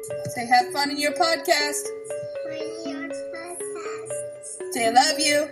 Say have fun in your podcast. Say I love you.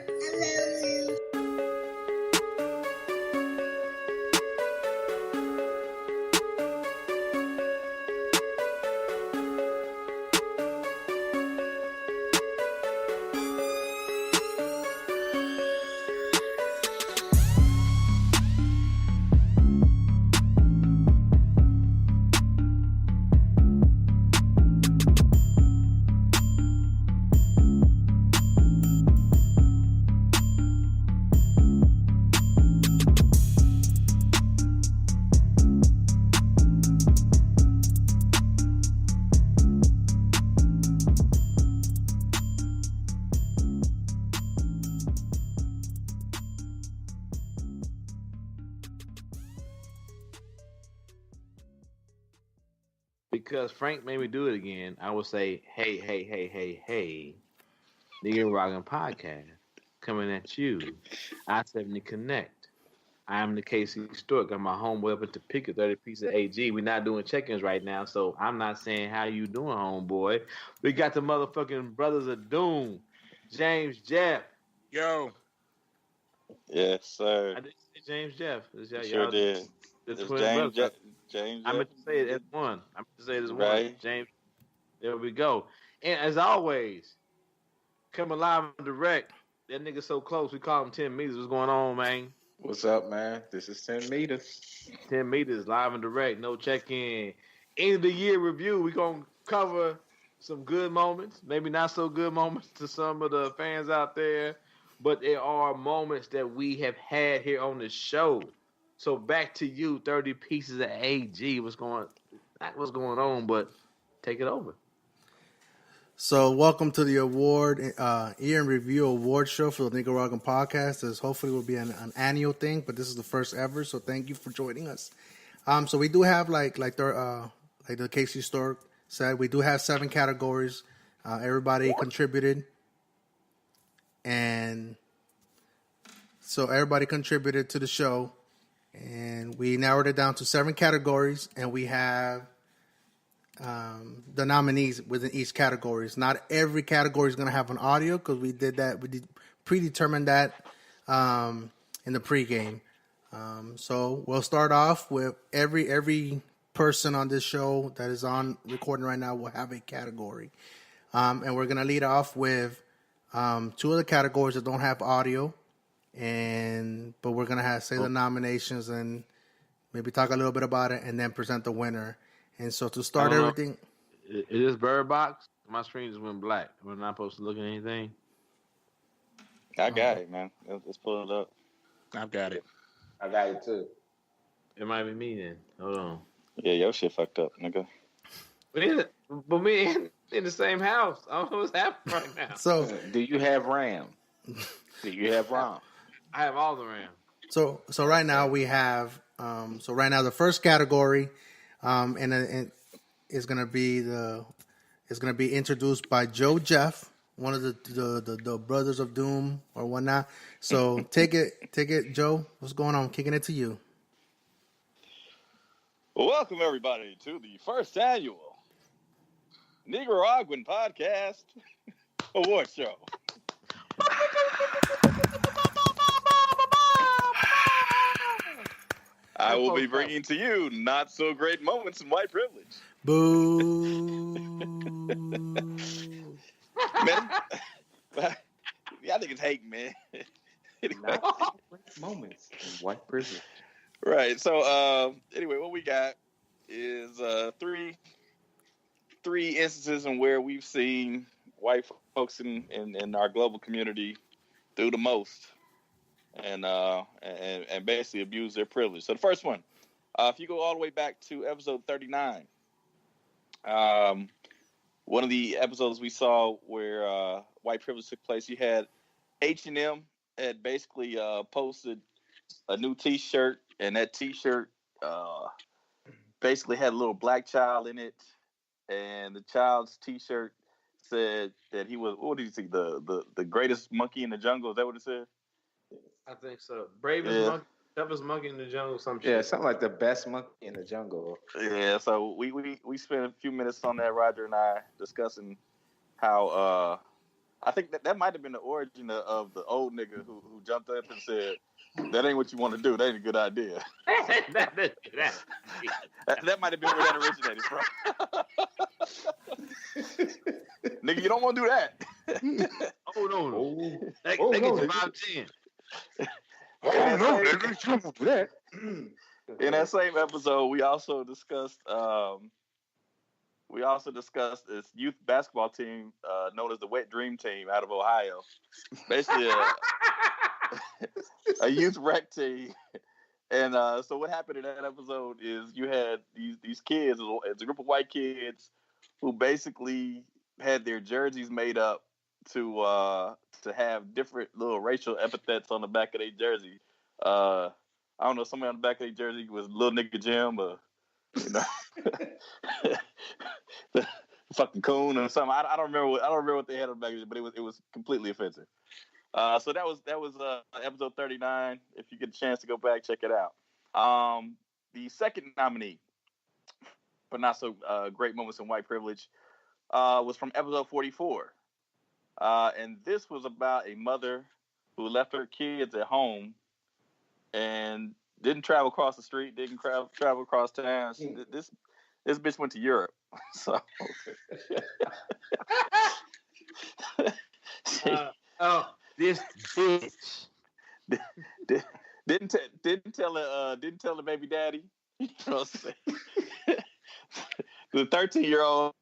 Because Frank made me do it again, I would say, hey, Negroraguan podcast coming at you. I-70 Connect. I am the KC Stork. Got my homeboy up at the pick of 30 piece of AG. We're not doing check-ins right now, so I'm not saying how you doing, homeboy. We got the motherfucking Brothers of Doom. James Jeff. Yo. Yes, sir. I did say James Jeff. Sure did. It's James Jeff. James I meant to say it as one. James. There we go. And as always, coming live and direct. That nigga so close, we call him 10 meters. What's going on, man? What's up, man? This is 10 meters. 10 meters, live and direct, no check-in. End of the year review. We're going to cover some good moments, maybe not so good moments to some of the fans out there, but there are moments that we have had here on the show. So back to you, 30 pieces of AG. What's going on, but take it over. So welcome to the award year in review award show for the Nicaraguan podcast. This hopefully will be an annual thing, but this is the first ever. So thank you for joining us. So we do have like the KC Stork said, we do have 7 categories. Everybody contributed, and so everybody contributed to the show, and we narrowed it down to 7 categories, and we have the nominees within each categories. Not every category is going to have an audio because we did predetermined that in the pregame. So we'll start off with every person on this show that is on recording right now will have a category. And we're going to lead off with 2 of the categories that don't have audio. But we're going to say the nominations and maybe talk a little bit about it and then present the winner. And so to start everything... Is this Bird Box? My screen just went black. We're not supposed to look at anything? I got it, man. Let's pull it up. I've got it. I got it, too. It might be me, then. Hold on. Yeah, your shit fucked up, nigga. But me in the same house. I don't know what's happening right now. So, do you have RAM? Do you have ROM? I have all the RAM. So right now we have... the first category... and it's gonna be introduced by Joe Jeff, one of the Brothers of Doom or whatnot. So take it, Joe. What's going on? Kicking it to you. Welcome everybody to the first annual Nicaraguan podcast award show. I will be bringing to you not so great moments in white privilege. Boo! Man, y'all niggas hate, man. Anyway. Moments in white privilege. Right. So, anyway, what we got is 3 instances in where we've seen white folks in our global community do the most. And basically abuse their privilege. So the first one, if you go all the way back to episode 39, one of the episodes we saw where white privilege took place, you had H&M had basically posted a new T-shirt, and that T-shirt basically had a little black child in it, and the child's T-shirt said that he was, what did you see, the greatest monkey in the jungle? Is that what it said? I think so. Bravest monkey Toughest monkey in the jungle, some Yeah, shit. something like the best monkey in the jungle. Yeah, so we spent a few minutes on that, Roger and I, discussing how I think that might have been the origin of the old nigga who jumped up and said, "That ain't what you want to do. That ain't a good idea." that might have been where that originated from. Nigga, you don't want to do that. Oh no! That no, gets you nigga. 5-10. In that same episode, we also discussed this youth basketball team known as the Wet Dream Team out of Ohio. Basically, a youth rec team. And so what happened in that episode is you had these kids, it's a group of white kids who basically had their jerseys made up to have different little racial epithets on the back of their jersey. I don't know, somebody on the back of their jersey was Little Nigga Jim or, you know, fucking coon or something. I don't remember what they had on the back of it, but it was completely offensive. So that was episode 39. If you get a chance to go back, check it out. The second nominee for not so great moments in white privilege was from episode 44. And this was about a mother who left her kids at home and didn't travel across the street, didn't travel across town. This bitch went to Europe. So This bitch didn't tell the baby daddy. You know what I'm saying? The 13-year-old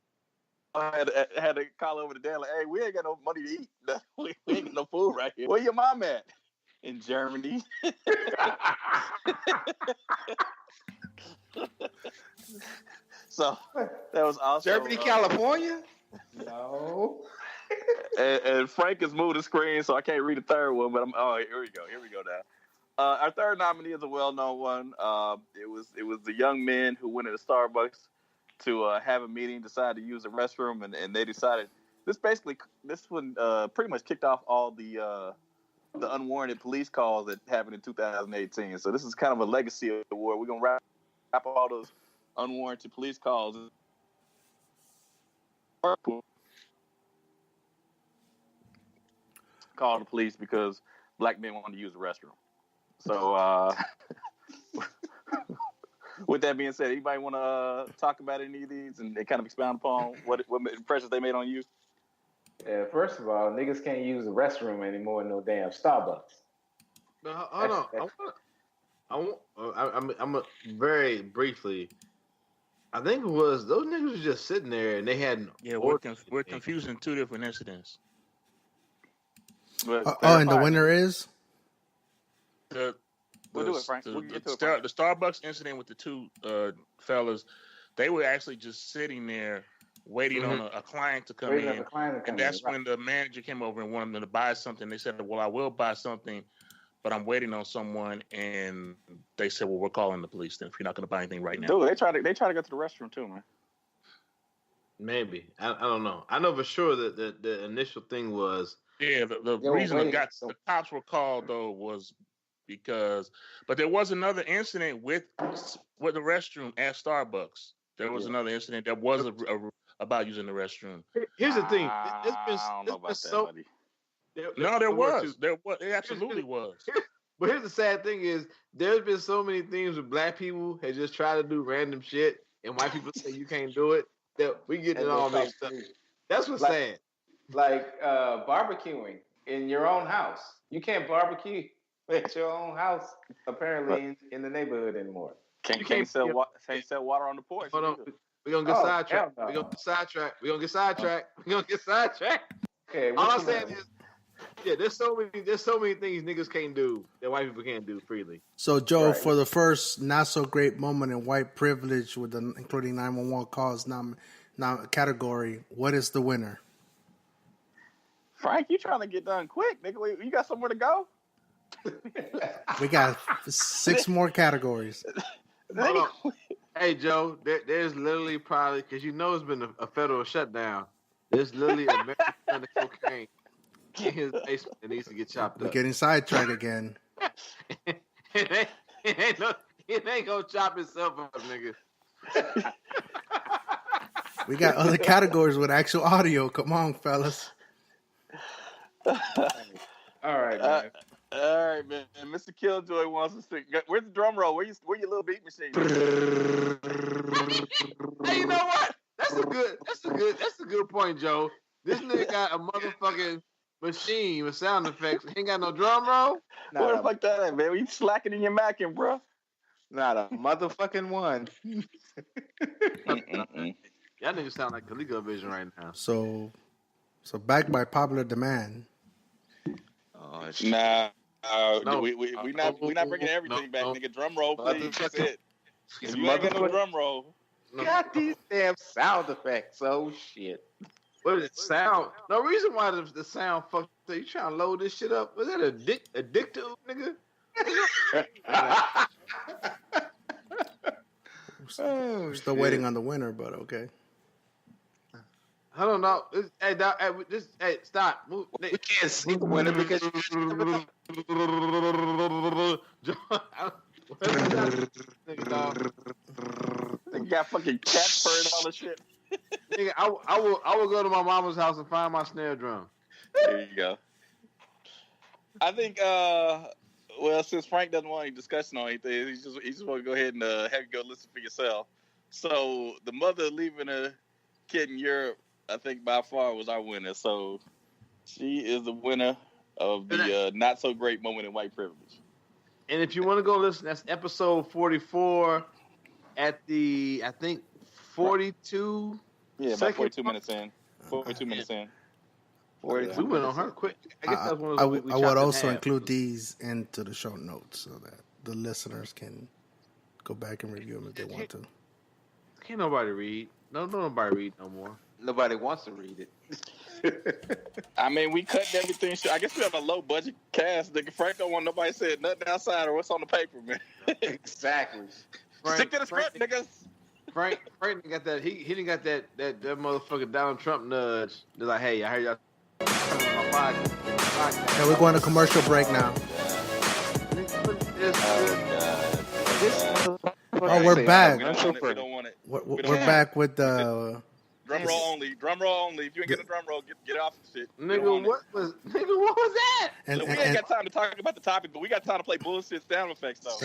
had to call over to dad like, "Hey, we ain't got no money to eat. We ain't got no food right here. Where your mom at?" In Germany. So that was also Germany, California? No. And Frank has moved the screen, so I can't read the third one. But here we go now. Our third nominee is a well-known one. It was the young men who went into Starbucks to have a meeting, decided to use the restroom, and they decided this one pretty much kicked off all the unwarranted police calls that happened in 2018. So this is kind of a legacy award. We're gonna wrap up all those unwarranted police calls. Call the police because black men wanted to use the restroom. So with that being said, anybody want to talk about any of these and they kind of expound upon what impressions they made on you? Yeah, first of all, niggas can't use the restroom anymore in no damn Starbucks. No, hold on. I'm very briefly. I think it was those niggas were just sitting there and they had. Yeah, we're confusing two different incidents. And the winner is We'll do it, Frank. The Starbucks incident with the two fellas. They were actually just sitting there waiting on a client to come in. And that's when the manager came over and wanted them to buy something. They said, "Well, I will buy something, but I'm waiting on someone." And they said, "Well, we're calling the police then if you're not going to buy anything right now." Dude, they try to go to the restroom too, man. Maybe. I don't know. I know for sure that the initial thing was. Yeah, the reason the cops were called though was because, but there was another incident with the restroom at Starbucks. There was another incident that was about using the restroom. Here's the thing. I don't know about that, buddy. It absolutely was. But here's the sad thing is there's been so many things where black people have just tried to do random shit and white people say you can't do it that we get it all mixed up. That's what's sad. Like barbecuing in your own house. You can't barbecue at your own house, apparently, in the neighborhood anymore. Can't sell water on the porch. Hold on. We're going to get sidetracked. We're going to get sidetracked. Okay, all I'm saying is, there's so many things niggas can't do that white people can't do freely. So, Joe, for the first not so great moment in white privilege, with including 911 calls category, what is the winner? Frank, you trying to get done quick, nigga? You got somewhere to go? We got 6 more categories. Hey, Joe, there's literally probably, because you know it's been a federal shutdown, there's literally a American ton of cocaine in his basement that needs to get chopped up. We're getting sidetracked again. and It ain't gonna chop itself up, nigga. We got other categories with actual audio. Come on, fellas. All right, man. All right, man. Mr. Killjoy wants to sing. Where's the drum roll? Where your little beat machine? Hey, you know what? That's a good point, Joe. This nigga got a motherfucking machine with sound effects. He ain't got no drum roll. Where the fuck that at, man? We slacking in your macking, bro. Not a motherfucking one. Y'all niggas sound like ColecoVision right now. So backed by popular demand. Nah, No. we not bringing everything back, nigga. Drum roll, please. That's it. If you ain't got no drum roll, got these damn sound effects. Oh shit. What is it? Sound? No reason why the sound fucked up. You trying to load this shit up? Was that addictive, nigga? We're still waiting on the winner, but okay. I don't know. Hey, stop. Move. We can't see the winner because you got fucking cat purring all the shit. Nigga, I will go to my mama's house and find my snare drum. There you go. I think well, since Frank doesn't want any discussion on anything, he just want to go ahead and have you go listen for yourself. So the mother leaving a kid in Europe, I think by far was our winner. So she is the winner of the not so great moment in white privilege. And if you want to go listen, that's episode 44 at the, I think, 42. Yeah, about 42 minutes in. 42 minutes in. We went on her quick. I guess that's one of I those would also include these into the show notes so that the listeners can go back and review them if they want to. Can't nobody read. Nobody read no more. Nobody wants to read it. I mean, we cut everything. I guess we have a low budget cast. Nigga, Frank don't want nobody saying nothing outside of what's on the paper, man. Exactly. Stick to the script, niggas. Frank didn't got that. He didn't got that motherfucking Donald Trump nudge. They're like, hey, I heard y'all. Yeah, we're going to commercial break now. Oh, we're back. We don't want it. We're back with the drum roll only. Drum roll only. If you ain't get a drum roll, get off the shit. Nigga, what was that? We ain't got time to talk about the topic, but we got time to play bullshit sound effects though.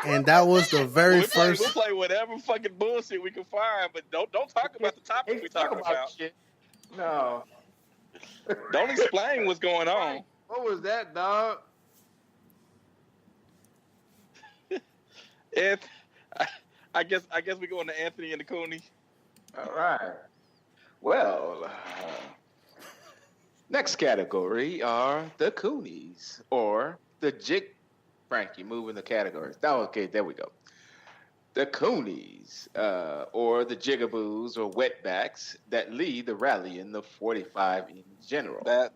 And that was the very first. We'll play whatever fucking bullshit we can find, but don't talk about the topic we talking about. Shit. No. Don't explain what's going on. What was that, dog? I guess we going to Anthony and the Cooney. All right. Well, next category are the Coonies or the Jig. Frankie, moving the categories. Okay, there we go. The Coonies, or the Jigaboos or Wetbacks that lead the rally in the 45 in general. That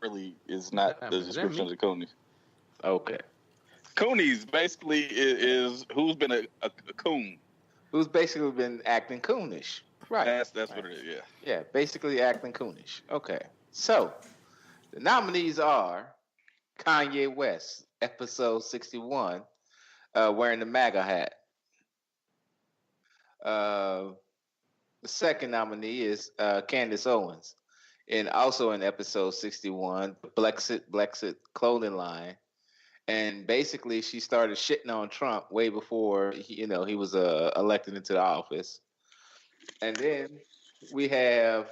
really is not the description of the Coonies. Okay. Coonies basically is who's been a coon. Who's basically been acting coonish. Right. That's what it is, yeah. Yeah, basically acting coonish. Okay. So, the nominees are Kanye West, episode 61, wearing the MAGA hat. The second nominee is Candace Owens, and also in episode 61, Blexit clothing line. And basically, she started shitting on Trump way before he was elected into the office. And then we have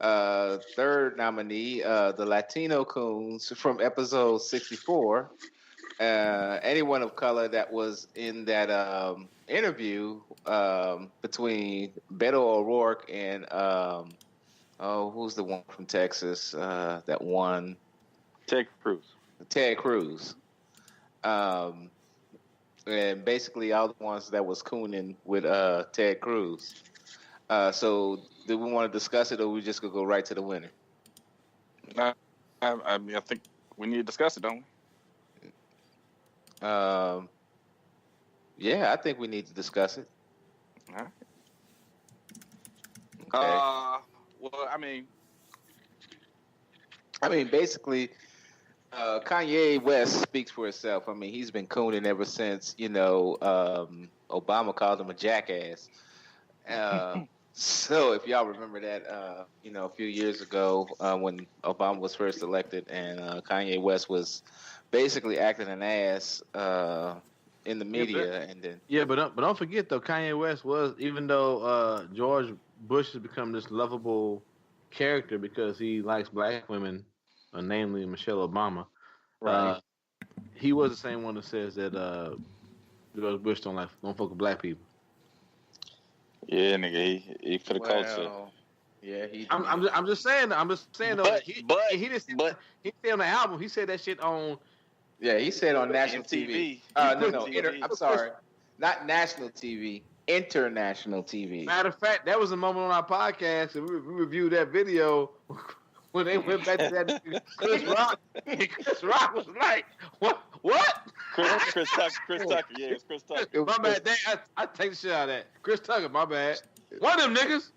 third nominee, the Latino Coons from episode 64. Anyone of color that was in that interview between Beto O'Rourke and who's the one from Texas that won? Ted Cruz. And basically all the ones that was cooning with Ted Cruz. So do we want to discuss it, or we just gonna go right to the winner? I mean, I think we need to discuss it, don't we? Yeah, I think we need to discuss it. All right. Okay. Well, I mean, basically, Kanye West speaks for itself. I mean, he's been cooning ever since Obama called him a jackass. So if y'all remember that, a few years ago when Obama was first elected, and Kanye West was basically acting an ass in the media, but don't forget though, Kanye West was, even though George Bush has become this lovable character because he likes black women, namely Michelle Obama. Right. He was the same one that says that George Bush don't fuck with black people. Yeah, nigga, he for the culture. Yeah, I'm just saying. But he didn't say on the album. He said that shit on. Yeah, he said on national TV. I'm sorry, not national TV, international TV. Matter of fact, that was a moment on our podcast, and we reviewed that video when they went back to that. Chris Rock was like, "What? Chris Tucker. Yeah, it's Chris Tucker. My bad. I take the shit out of that. Chris Tucker. My bad. One of them niggas."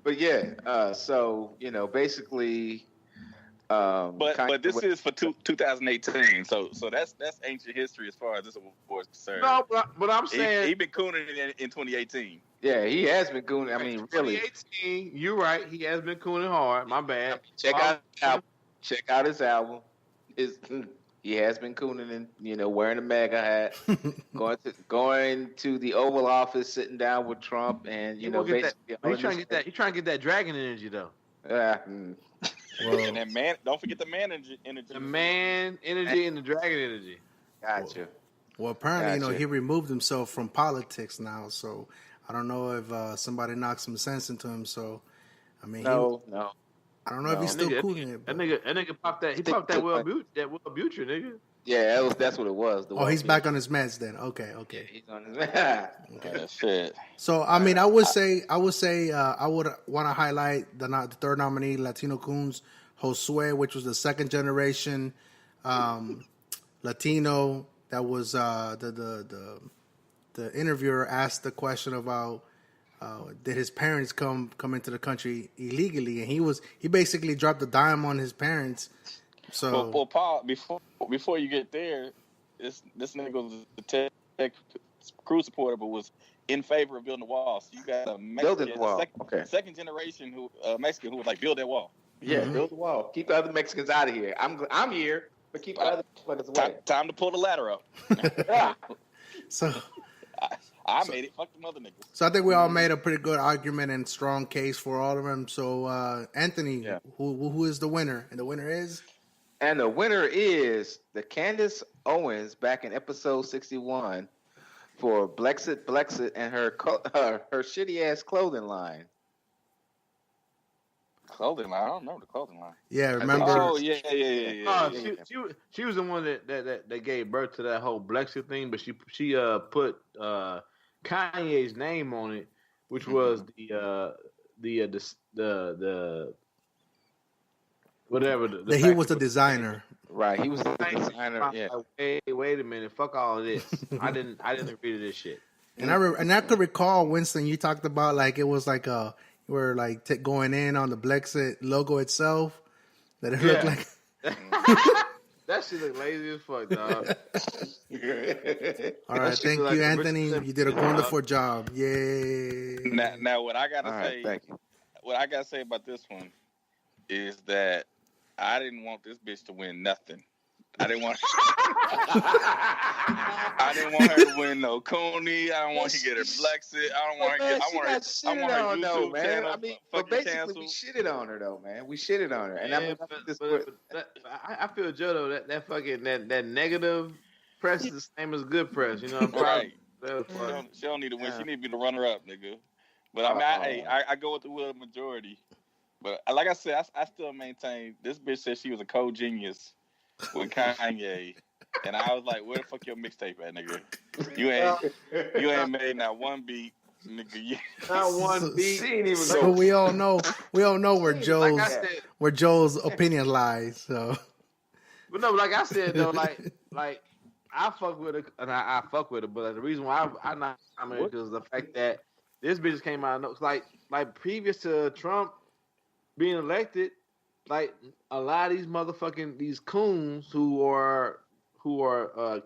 But yeah, so basically. But this is for 2018, so that's ancient history as far as this award is concerned. No, but I'm saying he been cooning in 2018. Yeah, he has been cooning. I mean, really. 2018. You're right. He has been cooning hard. My bad. Check out his album. He has been cooning and wearing a MAGA hat, going to the Oval Office, sitting down with Trump, and he's trying to get that dragon energy though. Well, and that man, don't forget the man energy. The man energy and the dragon energy. Gotcha. Well, apparently, he removed himself from politics now, so I don't know if somebody knocked some sense into him. So, I mean, no. I don't know if he's still cooling it. That nigga popped that. He popped that Wellbutrin, nigga. Yeah, that's what it was. He's back on his meds then. Okay. Yeah, he's on his meds. Okay, shit. So I mean, I would say I would want to highlight the third nominee, Latino Coons, Josue, which was the second generation Latino. That was the interviewer asked the question about did his parents come into the country illegally, and he basically dropped a dime on his parents. So, well, Paul, before you get there, this nigga was a tech Cruz supporter, but was in favor of building a wall. So you got a Mexican, second generation Mexican who was like, build that wall. Yeah, build the wall. Keep the other Mexicans out of here. I'm here, but keep the other Mexicans away. Time to pull the ladder up. So I made it. Fuck them other niggas. So I think we all made a pretty good argument and strong case for all of them. So Anthony, who is the winner? And the winner is? And the winner is the Candace Owens back in episode 61 for Blexit and her shitty ass clothing line. Clothing line? I don't know the clothing line. Yeah, remember? Oh yeah. She was the one that gave birth to that whole Blexit thing, but she put Kanye's name on it, which was the whatever. He was the designer. Right, he was the designer. Yeah. Wait a minute. Fuck all of this. I didn't agree to this shit. And I could recall, Winston, you talked about like it was like you were like going in on the Blexit logo itself. That it looked like. That shit look lazy as fuck, dog. All right, thank you, Anthony. You did a wonderful job. Yay! Now, what I gotta say about this one is that I didn't want this bitch to win nothing. I didn't want her to win no Cooney. I don't want her to get her Blexit. I don't want her to get. I want her YouTube channel. I mean, but basically, we shitted on her though, man. We shitted on her, and I feel Joe though that fucking that negative press is the same as good press. You know what I'm right? She don't need to win. She need to be the runner up, nigga. But I mean, I go with the will of the majority. But like I said, I still maintain this bitch said she was a co-genius with Kanye, and I was like, "Where the fuck your mixtape at, nigga? You ain't made not one beat, nigga. Not one beat. So we all know where Joe's opinion lies. So, but no, like I said though, like I fuck with her, and I fuck with her, but the reason why I not because the fact that this bitch came out like previous to Trump being elected, like a lot of these coons who are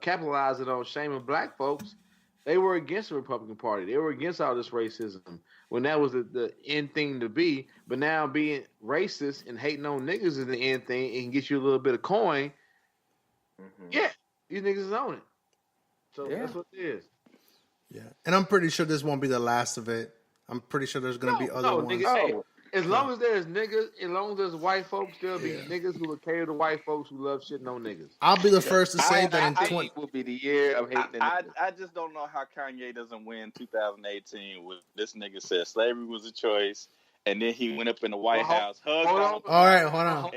capitalizing on shaming black folks, they were against the Republican Party. They were against all this racism when that was the end thing to be. But now being racist and hating on niggas is the end thing. It can get you a little bit of coin. Mm-hmm. Yeah, these niggas is on it. So that's what it is. Yeah, and I'm pretty sure this won't be the last of it. I'm pretty sure there's gonna be other ones. Nigga, as long as there's niggas, as long as there's white folks, there'll be niggas who will cater to white folks who love shitting on niggas. I'll be the first to say that in 20 will be the year of hating. I just don't know how Kanye doesn't win 2018 with this nigga said slavery was a choice, and then he went up in the White House, hugged him. All right, hold on.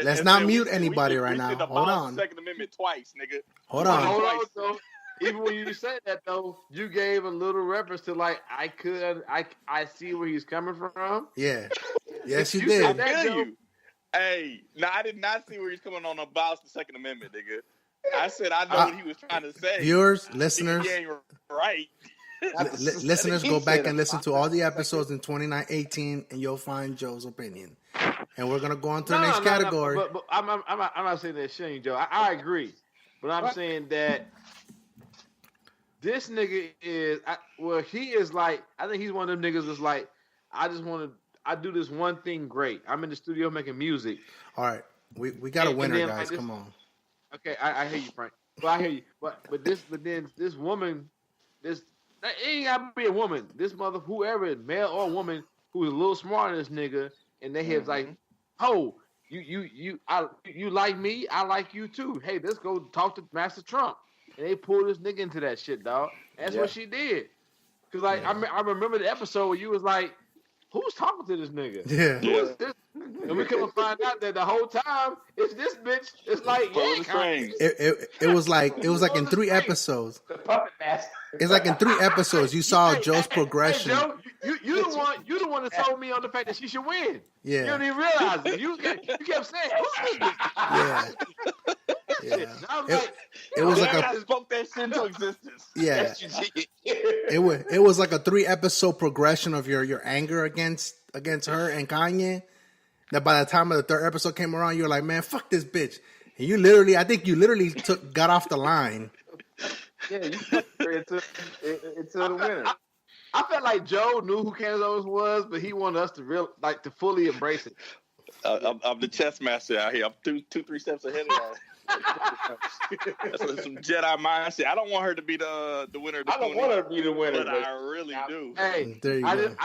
Let's not mute anybody right now. Hold on. Second Amendment twice, nigga. Hold on. Hold on, though. Even when you said that, though, you gave a little reference to like I see where he's coming from. Yeah. Yes, you did. I feel you. Hey, no, I did not see where he's coming on about the Second Amendment, nigga. I said I know what he was trying to say. Viewers, listeners, he ain't right. Listeners, go back and listen to all the episodes in 2018, and you'll find Joe's opinion. And we're gonna go on to the next category. But I'm not saying that shame, Joe. I agree, but I'm saying that this nigga is he is like, I think he's one of them niggas that's like, I do this one thing great. I'm in the studio making music. All right, we got a winner, guys. Come on. Okay, I hear you, Frank. Well, I hear you, but then this woman, it ain't gotta be a woman. This mother, whoever, male or woman, who's a little smarter than this nigga, and they have like, oh, you like me, I like you too. Hey, let's go talk to Master Trump. And they pulled this nigga into that shit, dog. That's what she did. Cause like I remember the episode where you was like, who's talking to this nigga? Yeah. Who is this? And we come to find out that the whole time it's this bitch. It's like it was like in 3 episodes. The puppet master. It's like in 3 episodes you saw Joe's progression. Hey, Joe, you the one that told me on the fact that she should win. Yeah. You don't even realize it. You kept saying, who's this bitch? Yeah. It was like I spoke that shit into existence. Yeah. It was like a 3 episode progression of your anger against her and Kanye. That by the time of the 3rd episode came around, you were like, man, fuck this bitch. And I think you literally got off the line. Yeah, you took her into the winner. I felt like Joe knew who Candace Owens was, but he wanted us to fully embrace it. I'm the chess master out here. I'm 2-3 steps ahead of y'all. That's some Jedi mindset. I don't want her to be the winner. I don't want her to be the winner, but I really do. Hey, there you go.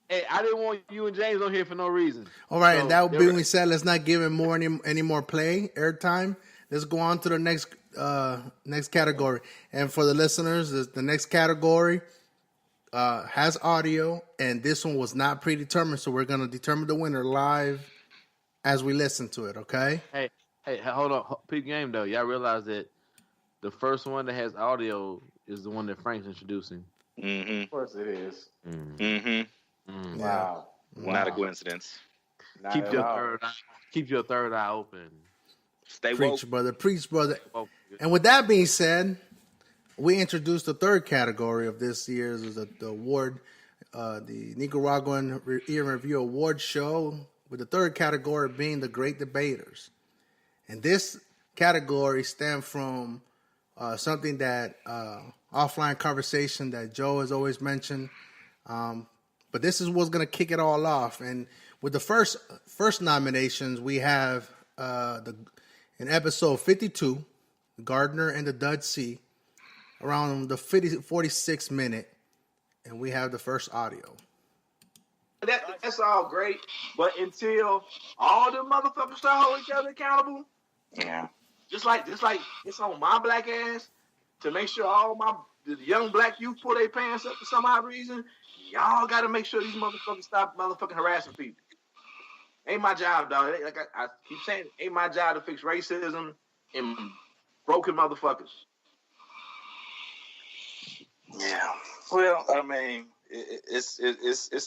Hey, I didn't want you and James on here for no reason. All right, and that being said, let's not give him any more airtime. Let's go on to the next category. And for the listeners, the next category has audio, and this one was not predetermined, so we're gonna determine the winner live as we listen to it. Okay? Hey, hold on, peep game though. Y'all realize that the first one that has audio is the one that Frank's introducing. Mm-hmm. Of course it is. Mm-hmm. Mm. Wow. Not a coincidence. Keep your third eye open. Stay Preach, woke. Preach, brother. And with that being said, we introduced the 3rd category of this year's the award, the Nicaraguan Year in Review Award Show, with the 3rd category being the Great Debaters. And this category stems from something that offline conversation that Joe has always mentioned. But this is what's going to kick it all off. And with the first nominations, we have in episode 52, Gardner and the Dud Sea, around the 46th minute, and we have the first audio. That's all great, but until all the motherfuckers start holding each other accountable, just like it's on my black ass to make sure the young black youth pull their pants up for some odd reason. Y'all got to make sure these motherfuckers stop motherfucking harassing people. Ain't my job, dog. Like I keep saying, ain't my job to fix racism and broken motherfuckers. Yeah. Well, I mean, it's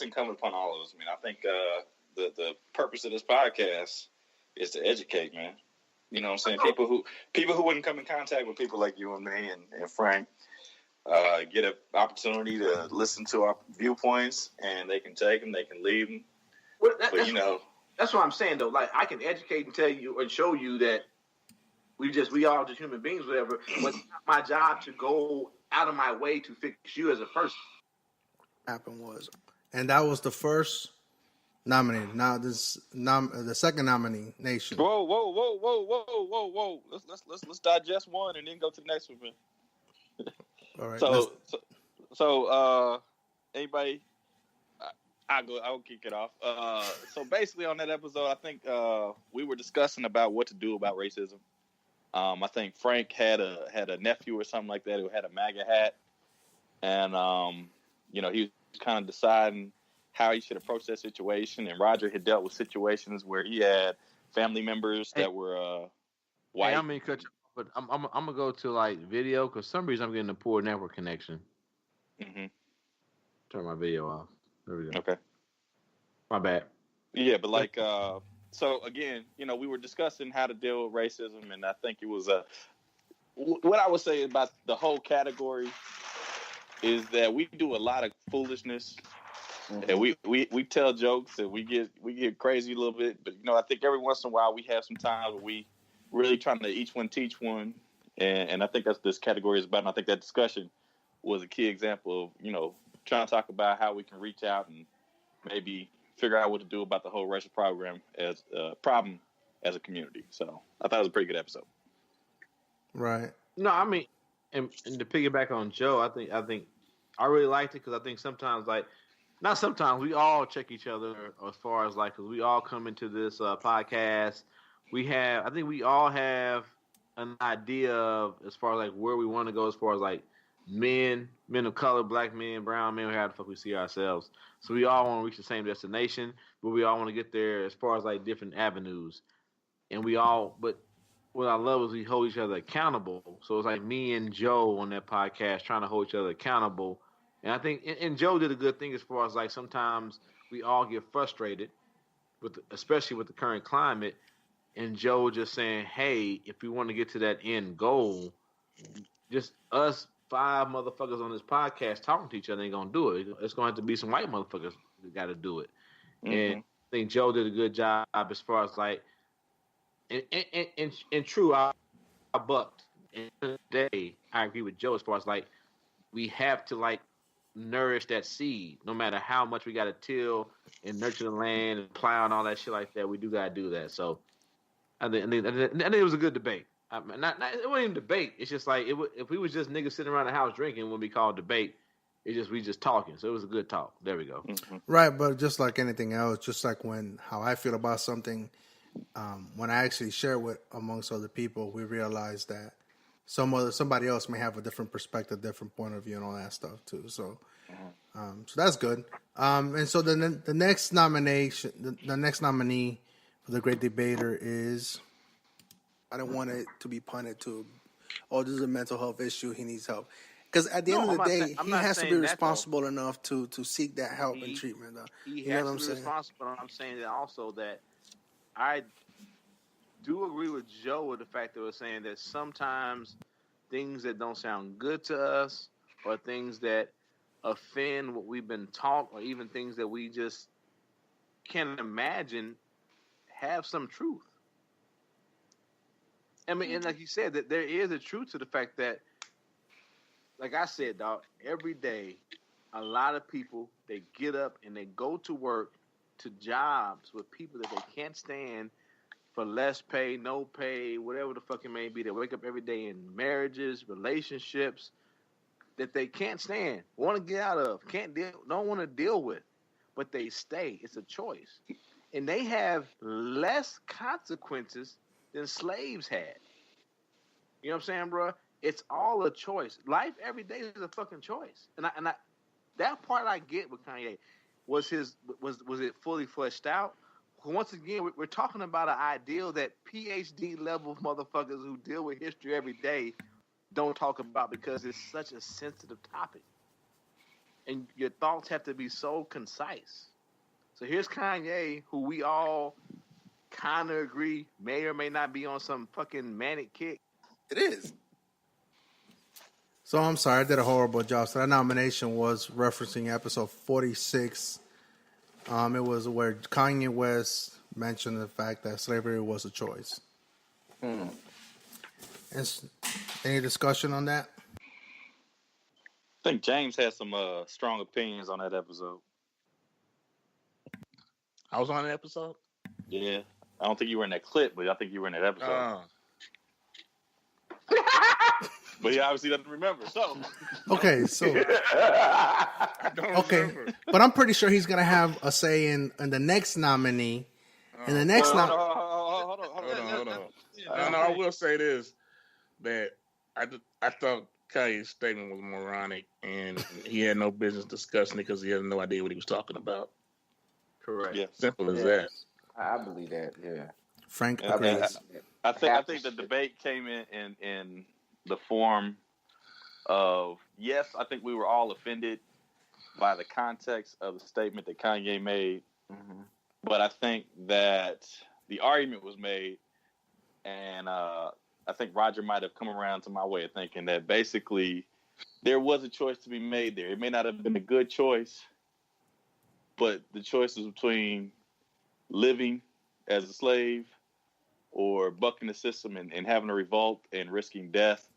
incumbent upon all of us. I mean, I think the purpose of this podcast is to educate, man. You know what I'm saying? People who wouldn't come in contact with people like you and me and Frank get an opportunity to listen to our viewpoints, and they can take them, they can leave them. Well, That's what I'm saying though. Like, I can educate and tell you and show you that we all just human beings, whatever. But it's not my job to go out of my way to fix you as a person. Happened was, and that was the first nominated. Now the second nomination. Whoa! Let's digest one and then go to the next one, man. All right. So anybody? I'll kick it off. So basically, on that episode, I think we were discussing about what to do about racism. I think Frank had a nephew or something like that who had a MAGA hat, and he was kind of deciding how he should approach that situation. And Roger had dealt with situations where he had family members that were white. Hey, I mean, but I'm gonna go to like video because some reason I'm getting a poor network connection. Mm-hmm. Turn my video off. There we go. Okay. My bad. Yeah, but like, so again, we were discussing how to deal with racism, and I think it was what I would say about the whole category is that we do a lot of foolishness, and we tell jokes, and we get crazy a little bit, but I think every once in a while we have some time where we really trying to each one teach one, and I think that's what this category is about. And I think that discussion was a key example of trying to talk about how we can reach out and maybe figure out what to do about the whole racial problem as a community. So I thought it was a pretty good episode. Right. No, I mean, and to piggyback on Joe, I think I really liked it because I think sometimes, not sometimes, we all check each other as far as because we all come into this podcast. I think we all have an idea of as far as where we want to go as far as men of color, black men, brown men, how the fuck we see ourselves. So we all want to reach the same destination, but we all want to get there as far as different avenues. And but what I love is we hold each other accountable. So it's me and Joe on that podcast trying to hold each other accountable. And I think, and Joe did a good thing as far as sometimes we all get frustrated especially with the current climate. And Joe just saying, hey, if we want to get to that end goal, just us 5 motherfuckers on this podcast talking to each other ain't gonna do it. It's gonna have to be some white motherfuckers that got to do it. Mm-hmm. And I think Joe did a good job as far as and true, I bucked. And today, I agree with Joe as far as we have to nourish that seed, no matter how much we got to till and nurture the land and plow and all that shit like that. We do gotta do that. So I think it was a good debate. It wasn't even debate. It's just if we was just niggas sitting around the house drinking, it wouldn't be called debate. We just talking. So it was a good talk. There we go. Mm-hmm. Right, but just like anything else, just like how I feel about something, when I actually share with amongst other people, we realize that somebody else may have a different perspective, different point of view, and all that stuff too. So, so that's good. And so the next nomination, the next nominee for the Great Debater is. I don't want it to be punted to, this is a mental health issue. He needs help. Because at the end of the day, he has to be responsible enough to seek that help and treatment. He has to be responsible. I'm saying that also that I do agree with Joe with the fact that we're saying that sometimes things that don't sound good to us or things that offend what we've been taught or even things that we just can't imagine have some truth. I mean, and like you said, that there is a truth to the fact that, like I said, dog, every day, a lot of people, they get up and they go to work to jobs with people that they can't stand for less pay, no pay, whatever the fuck it may be. They wake up every day in marriages, relationships that they can't stand, want to get out of, don't want to deal with, but they stay. It's a choice. And they have less consequences than slaves had. You know what I'm saying, bro? It's all a choice. Life every day is a fucking choice. And I that part I get with Kanye. Was it fully fleshed out? Once again, we're talking about an ideal that PhD level motherfuckers who deal with history every day don't talk about because it's such a sensitive topic. And your thoughts have to be so concise. So here's Kanye, who we all kind of agree may or may not be on some fucking manic kick. It is. So I'm sorry, I did a horrible job. So that nomination was referencing episode 46. It was where Kanye West mentioned the fact that slavery was a choice. And any discussion on that? I think James has some strong opinions on that episode. I was on the episode? Yeah. I don't think you were in that clip, but I think you were in that episode. But he obviously doesn't remember. So okay, so I don't remember. But I'm pretty sure he's gonna have a say in the next nominee. In the next hold on. No, I will say this: that I thought Kanye's statement was moronic, and he had no business discussing it because he had no idea what he was talking about. Correct. Yeah. Simple as that. I believe that. Yeah. Frank agrees. I think the debate came in the form of, yes, I think we were all offended by the context of the statement that Kanye made. Mm-hmm. But I think that the argument was made, and I think Roger might have come around to my way of thinking that basically there was a choice to be made there. It may not have been a good choice, but the choice was between living as a slave or bucking the system and having a revolt and risking death.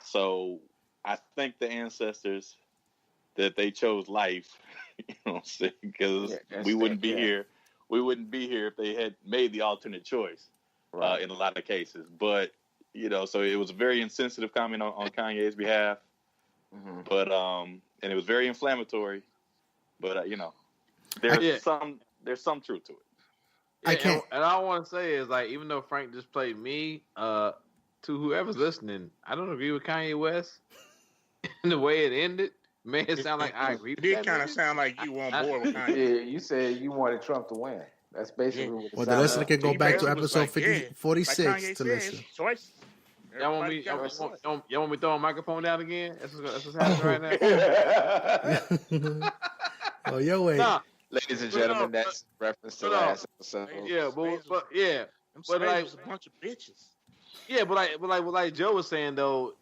So I think the ancestors, that they chose life, you know what I'm saying? Because we wouldn't be here. We wouldn't be here if they had made the alternate choice, right, in a lot of cases. But, you know, so it was a very insensitive comment on Kanye's behalf. Mm-hmm. But and it was very inflammatory. But you know, there's some truth to it. Yeah, I can't. And all I want to say is, like, even though Frank just played me, to whoever's listening, I don't agree with Kanye West in the way it ended. Man, it sound like I agree. It did kind of sound like you on board with Kanye. Yeah, you said you wanted Trump to win. That's basically what it Well, the listener can go back to episode 46 like to listen. Choice. Y'all want me to throw a microphone down again? That's what's happening right now. Oh, yo, wait. Nah. Ladies and gentlemen, that's reference to last episode. Yeah, but like was a bunch of bitches. Yeah, but like Joe was saying though,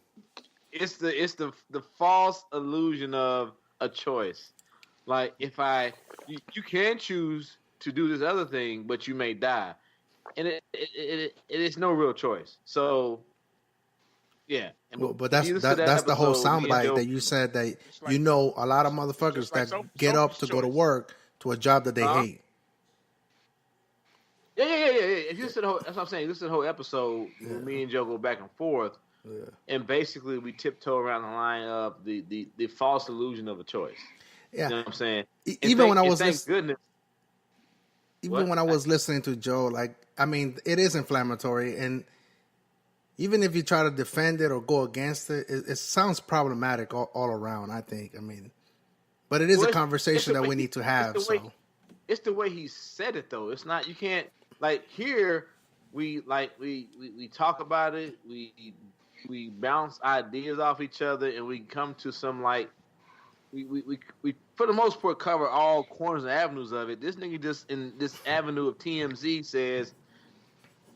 it's the false illusion of a choice. Like, if you can choose to do this other thing, but you may die, and it is no real choice. So, yeah. Well, but that's the whole soundbite that you said that a lot of motherfuckers that get up to go to work to a job that they hate. Yeah. If you listen to that's what I'm saying. Listen to the whole episode. Yeah. Me and Joe go back and forth, and basically we tiptoe around the line of the false illusion of a choice. Yeah, you know what I'm saying. Even when I was listening to Joe, like, I mean, it is inflammatory, and even if you try to defend it or go against it, it sounds problematic all around. I think. I mean, but it is a conversation that we need to have. It's the way he said it, though. It's not. You can't. Like, here, we talk about it, we bounce ideas off each other, and we come to some, like, we for the most part cover all corners and avenues of it. This nigga just in this avenue of TMZ says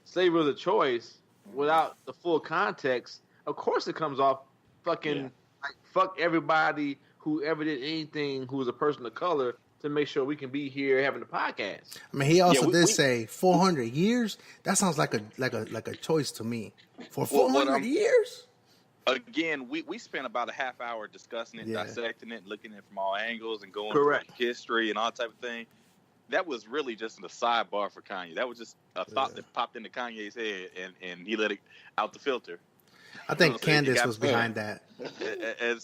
slavery is a choice without the full context. Of course, it comes off fucking like, fuck everybody who ever did anything who was a person of color to make sure we can be here having the podcast. I mean, he also did say 400 years. That sounds like a choice to me. For 400 years? Again, we spent about a half hour discussing it, dissecting it, looking at it from all angles, and going through history and all type of thing. That was really just a sidebar for Kanye. That was just a thought that popped into Kanye's head, and he let it out the filter. I think Candace was behind that. And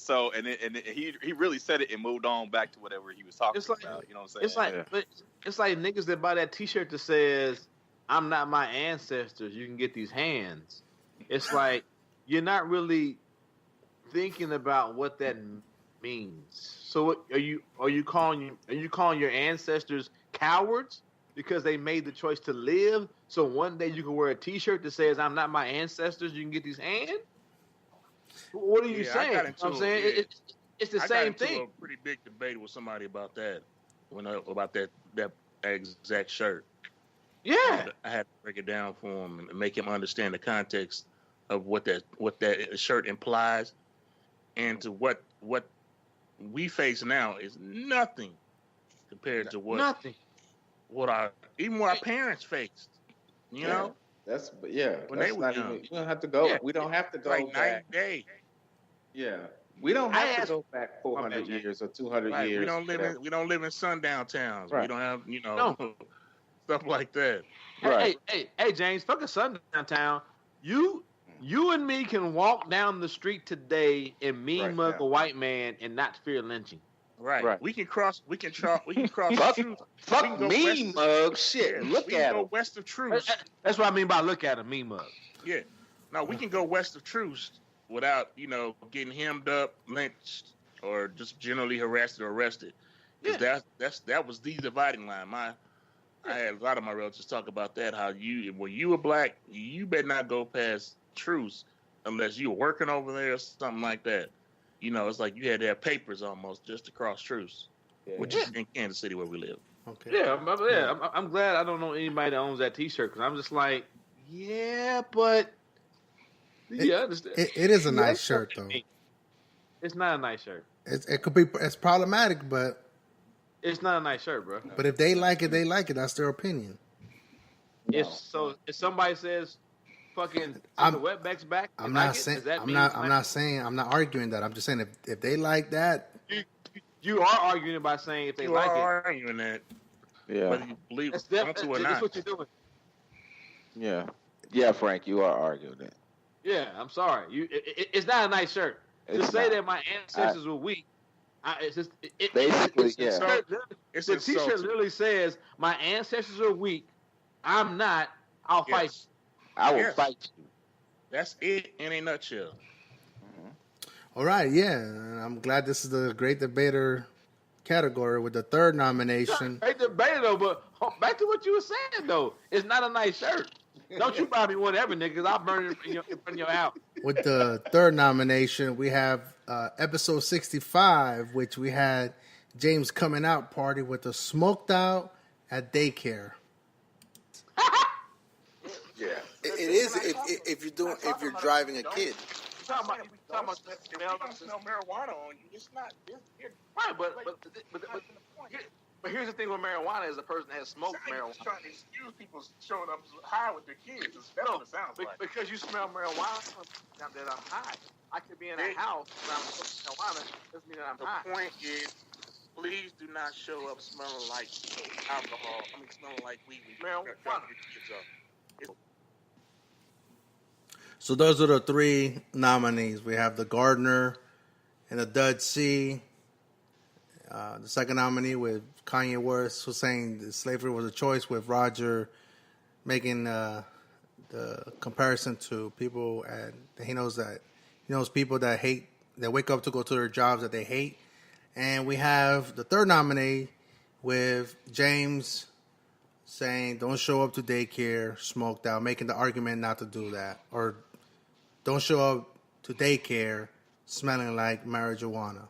he really said it and moved on back to whatever he was talking about. You know what I'm saying? It's like niggas that buy that T-shirt that says, "I'm not my ancestors. You can get these hands." It's like you're not really thinking about what that means. So are you calling your ancestors cowards because they made the choice to live? So one day you can wear a T-shirt that says, "I'm not my ancestors. You can get these hands." What are you saying? I'm saying it's the same thing. I got into a pretty big debate with somebody about that about that exact shirt. Yeah, I had to break it down for him and make him understand the context of what that shirt implies. and to what we face now is nothing compared to what our parents faced. You know, when they were young. We don't have to go. We don't have to go like back. 90 days. Yeah, we don't have to go back 400 years or 200 years. We don't live in sundown towns. Right. We don't have stuff like that. Right. Hey, James, fuck a sundown town. You and me can walk down the street today and mug a white man and not fear lynching. Right. We can cross. Truth. Fuck me mug. Shit. Yeah, look we at can him. go west of Truce. That's what I mean by look at him, me mug. Yeah. No, we can go west of Truce without getting hemmed up, lynched, or just generally harassed or arrested. Because that was the dividing line. I had a lot of my relatives talk about that. How when you were black, you better not go past Truce unless you were working over there or something like that. It's like you had to have papers almost just to cross Truce, which is in Kansas City where we live. Okay. Yeah, I'm glad I don't know anybody that owns that T-shirt because I'm just like, but you understand. It is a nice shirt though. It's not a nice shirt. It could be. It's problematic, but it's not a nice shirt, bro. But if they like it, they like it. That's their opinion. If somebody says, "Fucking the wetback's back," I'm not arguing that. I'm just saying if they like that, you are arguing by saying if they like it. You are arguing that. Yeah. Whether you believe that's or not. That's what you're doing. Yeah, Frank, you are arguing that. Yeah, I'm sorry. It's not a nice shirt. To say that my ancestors were weak, the T-shirt literally says my ancestors are weak. I'm not. I'll fight you. I will fight you. That's it in a nutshell. All right, and I'm glad this is the Great Debater category with the third nomination. Great Debater though, but back to what you were saying though, it's not a nice shirt. Don't you buy me one ever, nigga, because I'll burn it in your house. With the third nomination, we have episode 65, which we had James coming out party with the smoked out at daycare. Yeah, it is if you're driving a kid. Talking about smell marijuana on you. It's not. Right, but here's the thing with marijuana is the person that has smoked marijuana. Trying to excuse people showing up high with their kids. That's what it sounds like. Because you smell marijuana that I'm high. I could be in a house and I'm smoking marijuana. Doesn't mean that I'm high. The point is, please do not show up smelling like alcohol. Smelling like weed. Marijuana. So those are the three nominees. We have the Gardener and the Dud C. The second nominee with Kanye West was saying that slavery was a choice, with Roger making the comparison to people, and he knows people that hate, that wake up to go to their jobs that they hate. And we have the third nominee with James saying don't show up to daycare smoked out, making the argument not to do that, or don't show up to daycare smelling like marijuana.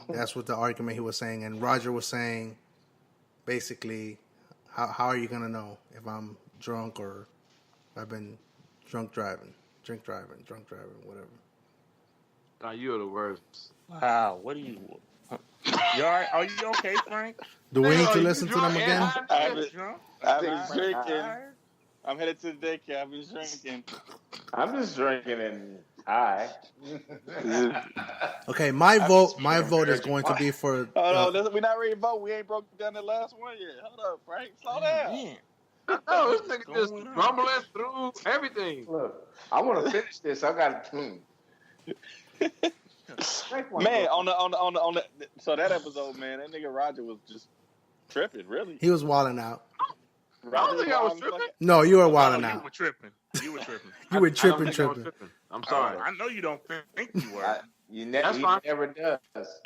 That's what the argument he was saying. And Roger was saying, basically, how are you going to know if I'm drunk or I've been drink driving, whatever. You're the worst. Wow, what are you? You all right? Are you okay, Frank? Do we need to listen to them again? I've been drinking. I'm headed to the daycare. I've been drinking. I'm just drinking and high. Okay, my vote is going to be for. Hold on, we're not ready to vote. We ain't broke down the last one yet. Hold up, Frank. Slow down. No, this nigga just rumbling through everything. Look, I want to finish this. I got to. Man, on the so that episode, man, that nigga Roger was just tripping. Really, he was wilding out. I don't think I was tripping. No, you were wilding out. You were tripping. You were tripping. You were tripping. I'm sorry. I know you don't think you were. He never does.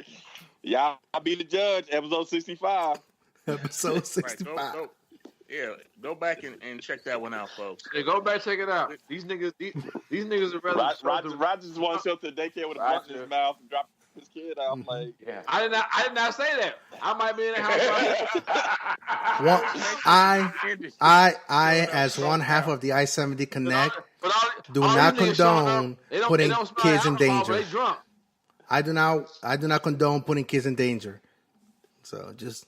Yeah, I'll be the judge. Episode 65. Episode 65. Right, go back and check that one out, folks. Yeah, go back, check it out. These niggas are rather. Roger just wants to show to the daycare with a blunt in his mouth and drop his kid out. Like, yeah. I did not say that. I might be in the house. I, as one half of the I-70 Connect, do all not these niggas showing up, condone they don't putting smell kids in alcohol, but danger. they drunk. I do not condone putting kids in danger. So just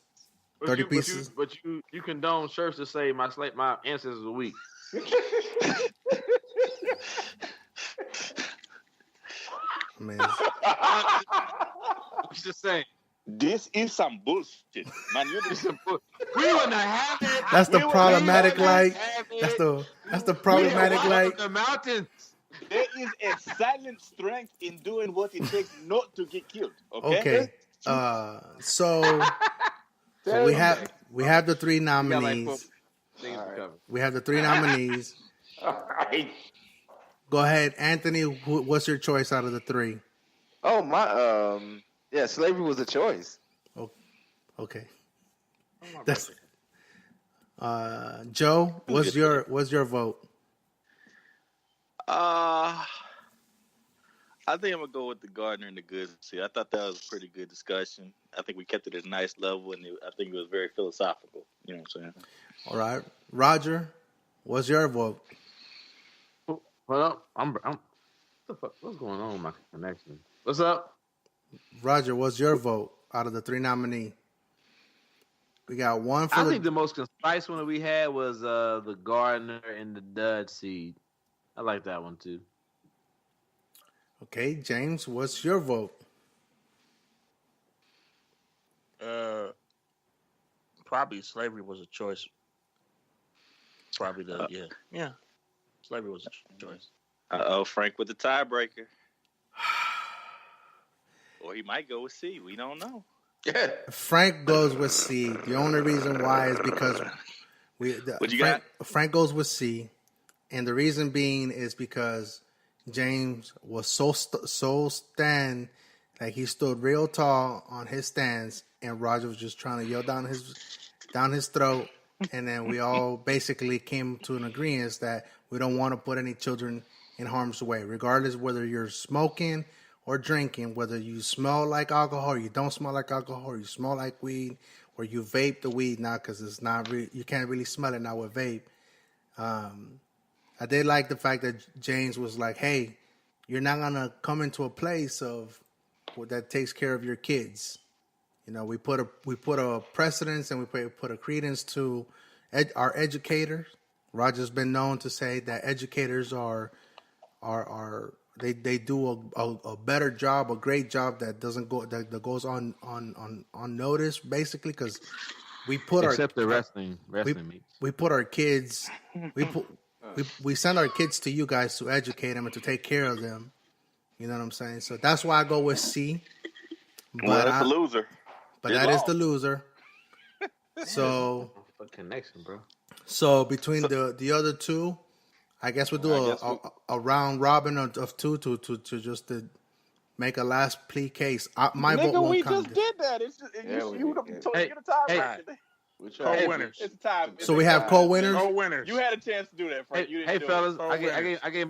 30 pieces. But you condone shirts that say my ancestors are weak. Man. I'm just saying. This is some bullshit, man. You did some bullshit. We wouldn't have it. That's the problematic light. That's the problematic light. The mountains. There is a silent strength in doing what it takes not to get killed. Okay. So we have the three nominees. We have the three nominees. All right. Go ahead, Anthony. What's your choice out of the three? Oh my. Yeah, slavery was a choice. Oh, okay. That's Joe. What's your vote? I think I'm gonna go with the Gardner and the Goodsey. I thought that was a pretty good discussion. I think we kept it at a nice level, and I think it was very philosophical. You know what I'm saying? All right, Roger. What's your vote? Well, what's going on with my connection? What's up? Roger, what's your vote out of the three nominees? We got one for I think the most concise one that we had was the Gardner and the Dud seed. I like that one too. Okay, James, what's your vote? Probably slavery was a choice. Probably slavery was a choice. Frank with the tiebreaker. Or he might go with C. We don't know. Frank goes with C. The only reason why is because Frank goes with C, and the reason being is because James was so stand, like he stood real tall on his stance, and Roger was just trying to yell down his throat, and then we all basically came to an agreement that we don't want to put any children in harm's way, regardless whether you're smoking or drinking, whether you smell like alcohol or you don't smell like alcohol, or you smell like weed, or you vape the weed now because it's not you can't really smell it now with vape. I did like the fact that James was like, "Hey, you're not gonna come into a place that takes care of your kids." You know, we put a precedence and we put a credence to our educators. Roger's been known to say that educators they do a better job, a great job that goes on unnoticed, basically, because we put the wrestling meets. We put our kids we send our kids to you guys to educate them and to take care of them. You know what I'm saying? So that's why I go with C. But that's a loser. But that is the loser. So a connection, bro. So between the other two, I guess we'll do a round robin of two to just to make a last plea case. My vote won't we count. just did that. It's just you get a tie. Co-winners. It's time. So we have co-winners. Co-winners. You had a chance to do that, Frank. Hey fellas, I gave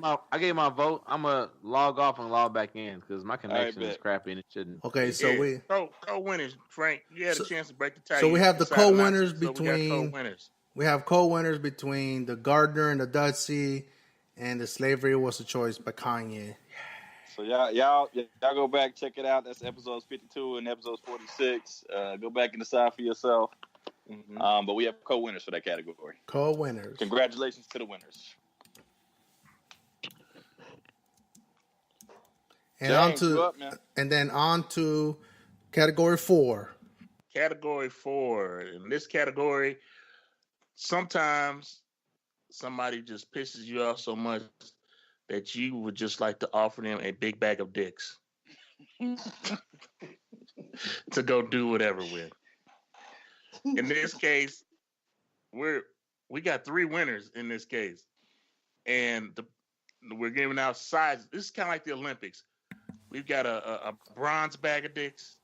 my vote. I'm gonna log off and log back in because my connection is crappy and it shouldn't. Okay, so we co-winners. Frank, you had a chance to break the tie. So we have the co-winners between. We have co-winners between the Gardner and the Dudsey, and the Slavery Was a Choice by Kanye. So y'all go back, check it out. That's episodes 52 and episodes 46. Go back and decide for yourself. Mm-hmm. But we have co-winners for that category. Co-winners. Congratulations to the winners. And James, then on to category 4. Category 4. In this category, sometimes somebody just pisses you off so much that you would just like to offer them a big bag of dicks to go do whatever with. In this case, we got 3 winners in this case, and we're giving out sizes. This is kind of like the Olympics. We've got a bronze bag of dicks,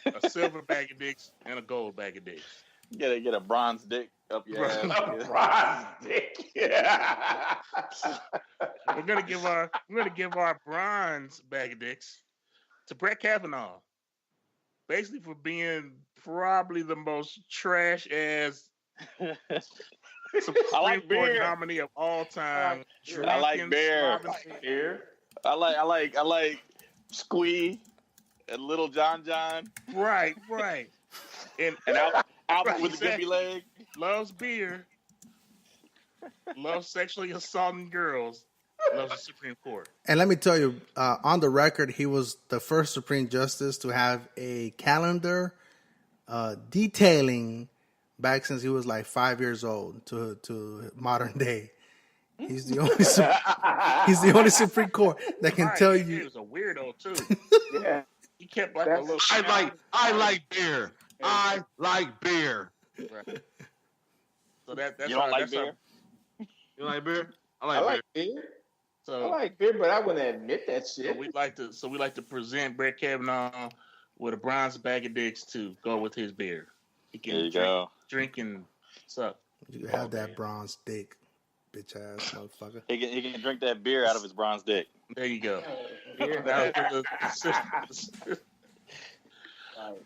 a silver bag of dicks, and a gold bag of dicks. You gotta get a bronze dick up your ass. A bronze dick. Yeah. We're gonna give our bronze bag of dicks to Brett Kavanaugh, basically for being probably the most trash ass Supreme like Court beer. nominee of all time. I like beer. I like Squee and Little John. Right. And Albert Right, with the gimpy leg. Loves beer. Loves sexually assaulting girls. Loves the Supreme Court. And let me tell you, on the record, he was the first Supreme Justice to have a calendar detailing back since he was like 5 years old to modern day. He's the only Supreme Court that can tell you. He was a weirdo too. Yeah. He kept like a little. I like beer. I like beer. Right. So that's you don't like beer? You like beer? I I like like beer. beer. So I like beer, but I wouldn't admit that shit. we like to present Brett Kavanaugh with a bronze bag of dicks to go with his beer. He can drink and suck. You have that bronze dick, bitch ass motherfucker. He can drink that beer out of his bronze dick. There you go.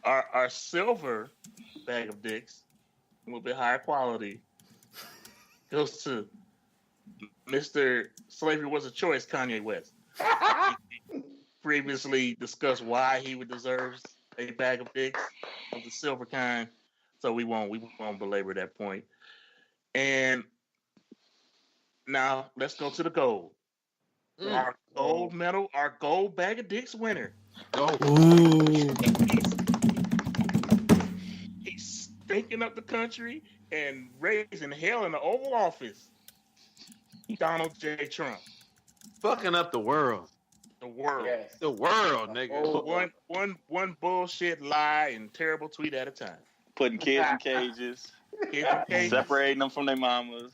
Our silver bag of dicks, a little bit higher quality, goes to Mr. Slavery Was a Choice, Kanye West. Previously discussed why he would deserve a bag of dicks of the silver kind, so we won't belabor that point. And now let's go to the gold. Our gold medal, our gold bag of dicks winner. Ooh. He's stinking up the country and raising hell in the Oval Office. Donald J. Trump. Fucking up the world. The world. Yes. The world, nigga. One bullshit lie and terrible tweet at a time. Putting kids in cages. Separating them from their mamas.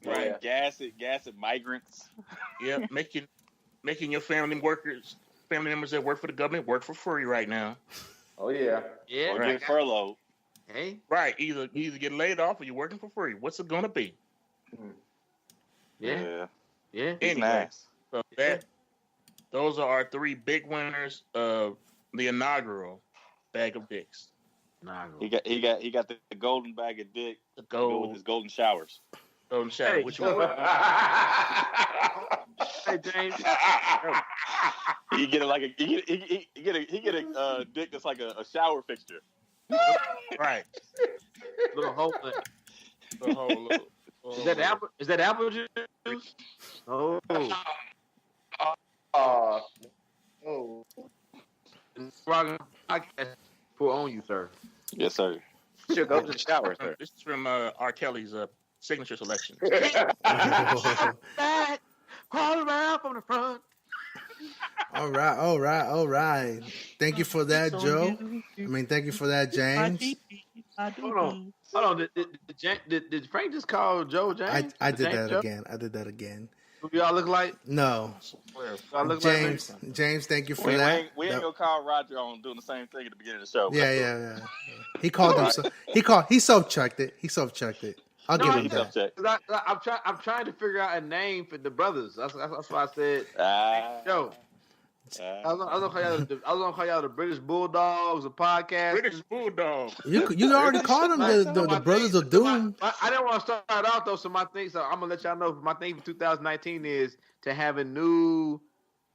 Right. Gas it migrants. Yeah, making your family members that work for the government work for free right now. Oh yeah. Yeah. Or get furloughed. Hey. Right. Either get laid off or you're working for free. What's it gonna be? Yeah. Anyway, nice. So those are our three big winners of the inaugural bag of dicks. He got the golden bag of dick. The to go gold with his golden showers. golden shower. Hey. Which one? Hey, James. He get a dick that's like a shower fixture. Right. Little whole thing. The whole little, Is that apple juice? Oh. Rogan podcast pour on you, sir. Yes, sir. Should go to the shower, sir. This is from R. Kelly's signature selection. Back, all around from the front. All right. Thank you for that, Joe. Thank you for that, James. Hold on. Did Frank just call Joe James? I did that Joe? again. Who y'all look like? No. Y'all look James, like James, thank you for We that. ain't gonna call Roger on doing the same thing at the beginning of the show. Yeah. He called himself. He self-checked it. I'll give him that. I'm trying to figure out a name for the brothers. That's why I said Joe. I was gonna call y'all the British Bulldogs, a podcast. British Bulldog. You already called them the Brothers of Doom. I didn't want to start off though, so I'm gonna let y'all know. My thing for 2019 is to have a new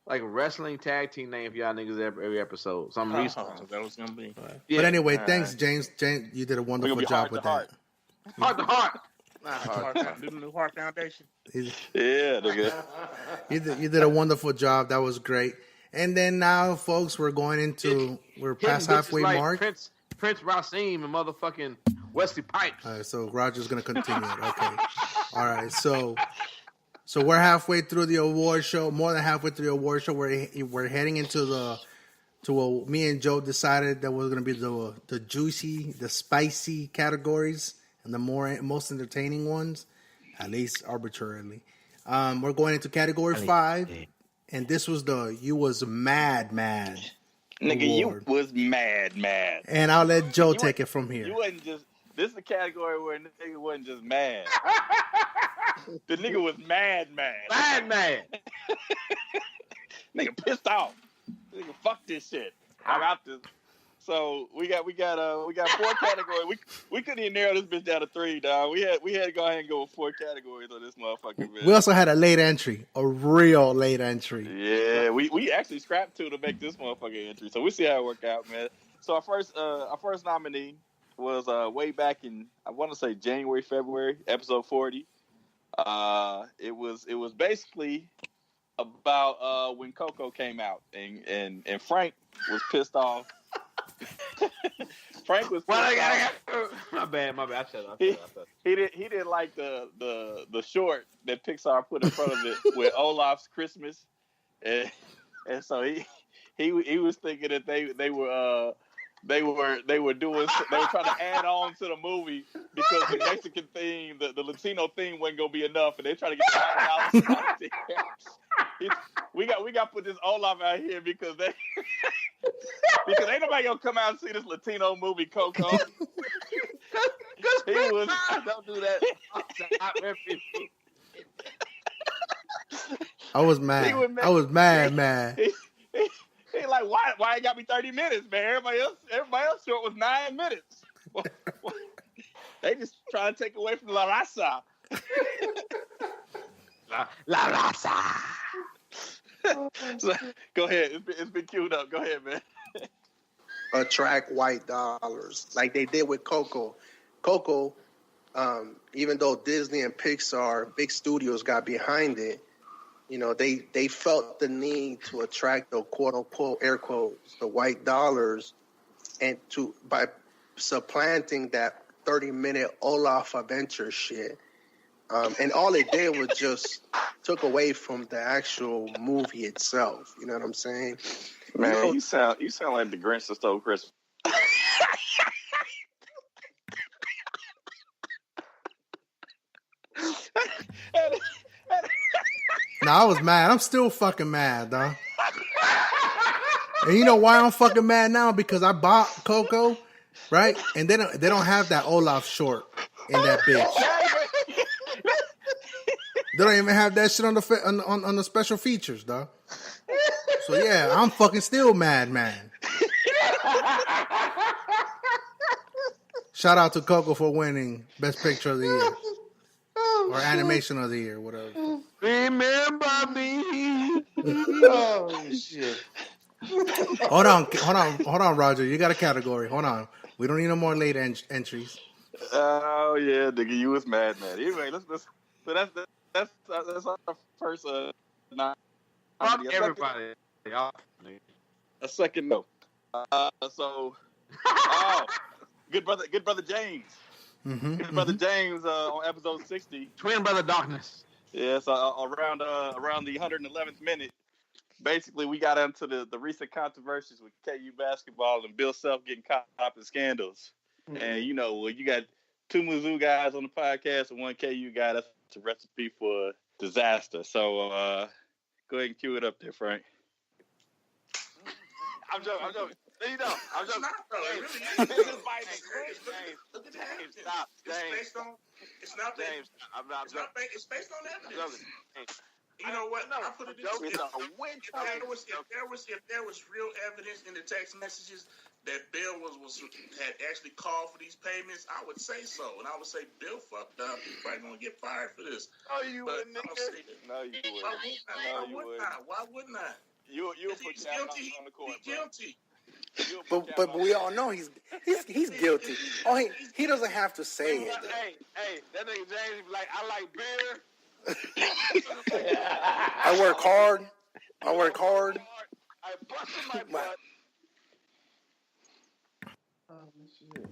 like wrestling tag team name for y'all niggas every episode. So I'm researching. That was gonna be. Yeah. But anyway, thanks, James. James, you did a wonderful job with that. Heart to heart. Do the new Heart Foundation. Yeah, nigga. You did a wonderful job. That was great. And then now, folks, we're past halfway mark. Prince Rasim and motherfucking Wesley Pipes. All right, so Roger's gonna continue it. Okay. All right, so we're halfway through the award show. More than halfway through the award show. We're heading into what me and Joe decided that was gonna be the juicy, the spicy categories and the most entertaining ones, at least arbitrarily. We're going into category 5. And this was you was mad. Nigga, award. you was mad. And I'll let Joe take it from here. You wasn't just, this is a category where nigga wasn't just mad. The nigga was mad. Mad. Nigga pissed off. Nigga, fuck this shit. I'm out to So we got 4 categories. We couldn't even narrow this bitch down to 3, dog. We had to go ahead and go with 4 categories on this motherfucker, man. We also had a late entry, a real late entry. Yeah, we actually scrapped 2 to make this motherfucking entry. So we'll see how it work out, man. So our first nominee was way back in, I want to say January, February, episode 40. It was basically about when Coco came out and Frank was pissed off. Frank was pissed off. My bad. I shut up. He didn't like the short that Pixar put in front of it with Olaf's Christmas, and so he was thinking that they were trying to add on to the movie because the Mexican theme, the Latino theme wasn't gonna be enough, and they're trying to get $100 out there. We got to put this Olaf out here because ain't nobody gonna come out and see this Latino movie, Coco. Don't do that. I was mad. I was mad. He like, why it got me 30 minutes, man? Everybody else short was 9 minutes. They just trying to take away from La Raza. La Raza. So, go ahead. It's been queued up. Go ahead, man. Attract white dollars like they did with Coco. Coco, even though Disney and Pixar, big studios, got behind it, you know, they felt the need to attract the quote unquote air quotes, the white dollars, and by supplanting that 30-minute Olaf adventure shit. And all it did was just took away from the actual movie itself. You know what I'm saying? Man, you sound like the Grinch that stole Christmas. I was mad. I'm still fucking mad, dog. And you know why I'm fucking mad now? Because I bought Coco, right? And they don't have that Olaf short in that bitch. They don't even have that shit on the special features, dog. So yeah, I'm fucking still mad, man. Shout out to Coco for winning Best Picture of the Year. Or Animation of the Year, whatever. Remember me. Oh shit. Hold on, Roger. You got a category. Hold on. We don't need no more late entries. Oh yeah, nigga, you was mad. Anyway, let's so that's our first Fuck everybody. A second note. Good brother James. Good brother James on episode 60. Twin brother darkness. Yeah, so around the 111th minute, basically we got into the recent controversies with KU basketball and Bill Self getting caught up in scandals. Mm-hmm. And you know, you got 2 Mizzou guys on the podcast and 1 KU guy. That's a recipe for disaster. So go ahead and cue it up there, Frank. I'm joking. You know, I'm joking. Look at James. Stop. James. It's not James. It's based on evidence. You know what? I put it this way. If there was real evidence in the text messages that Bill had actually called for these payments, I would say so. And I would say Bill fucked up. He's probably gonna get fired for this. No, you wouldn't. No, you wouldn't. Why wouldn't I? You put guilty on the court, he's guilty. But we all know he's guilty. Oh, he doesn't have to say it. Hey, that nigga James be like, I like beer. I work hard. I busted my butt.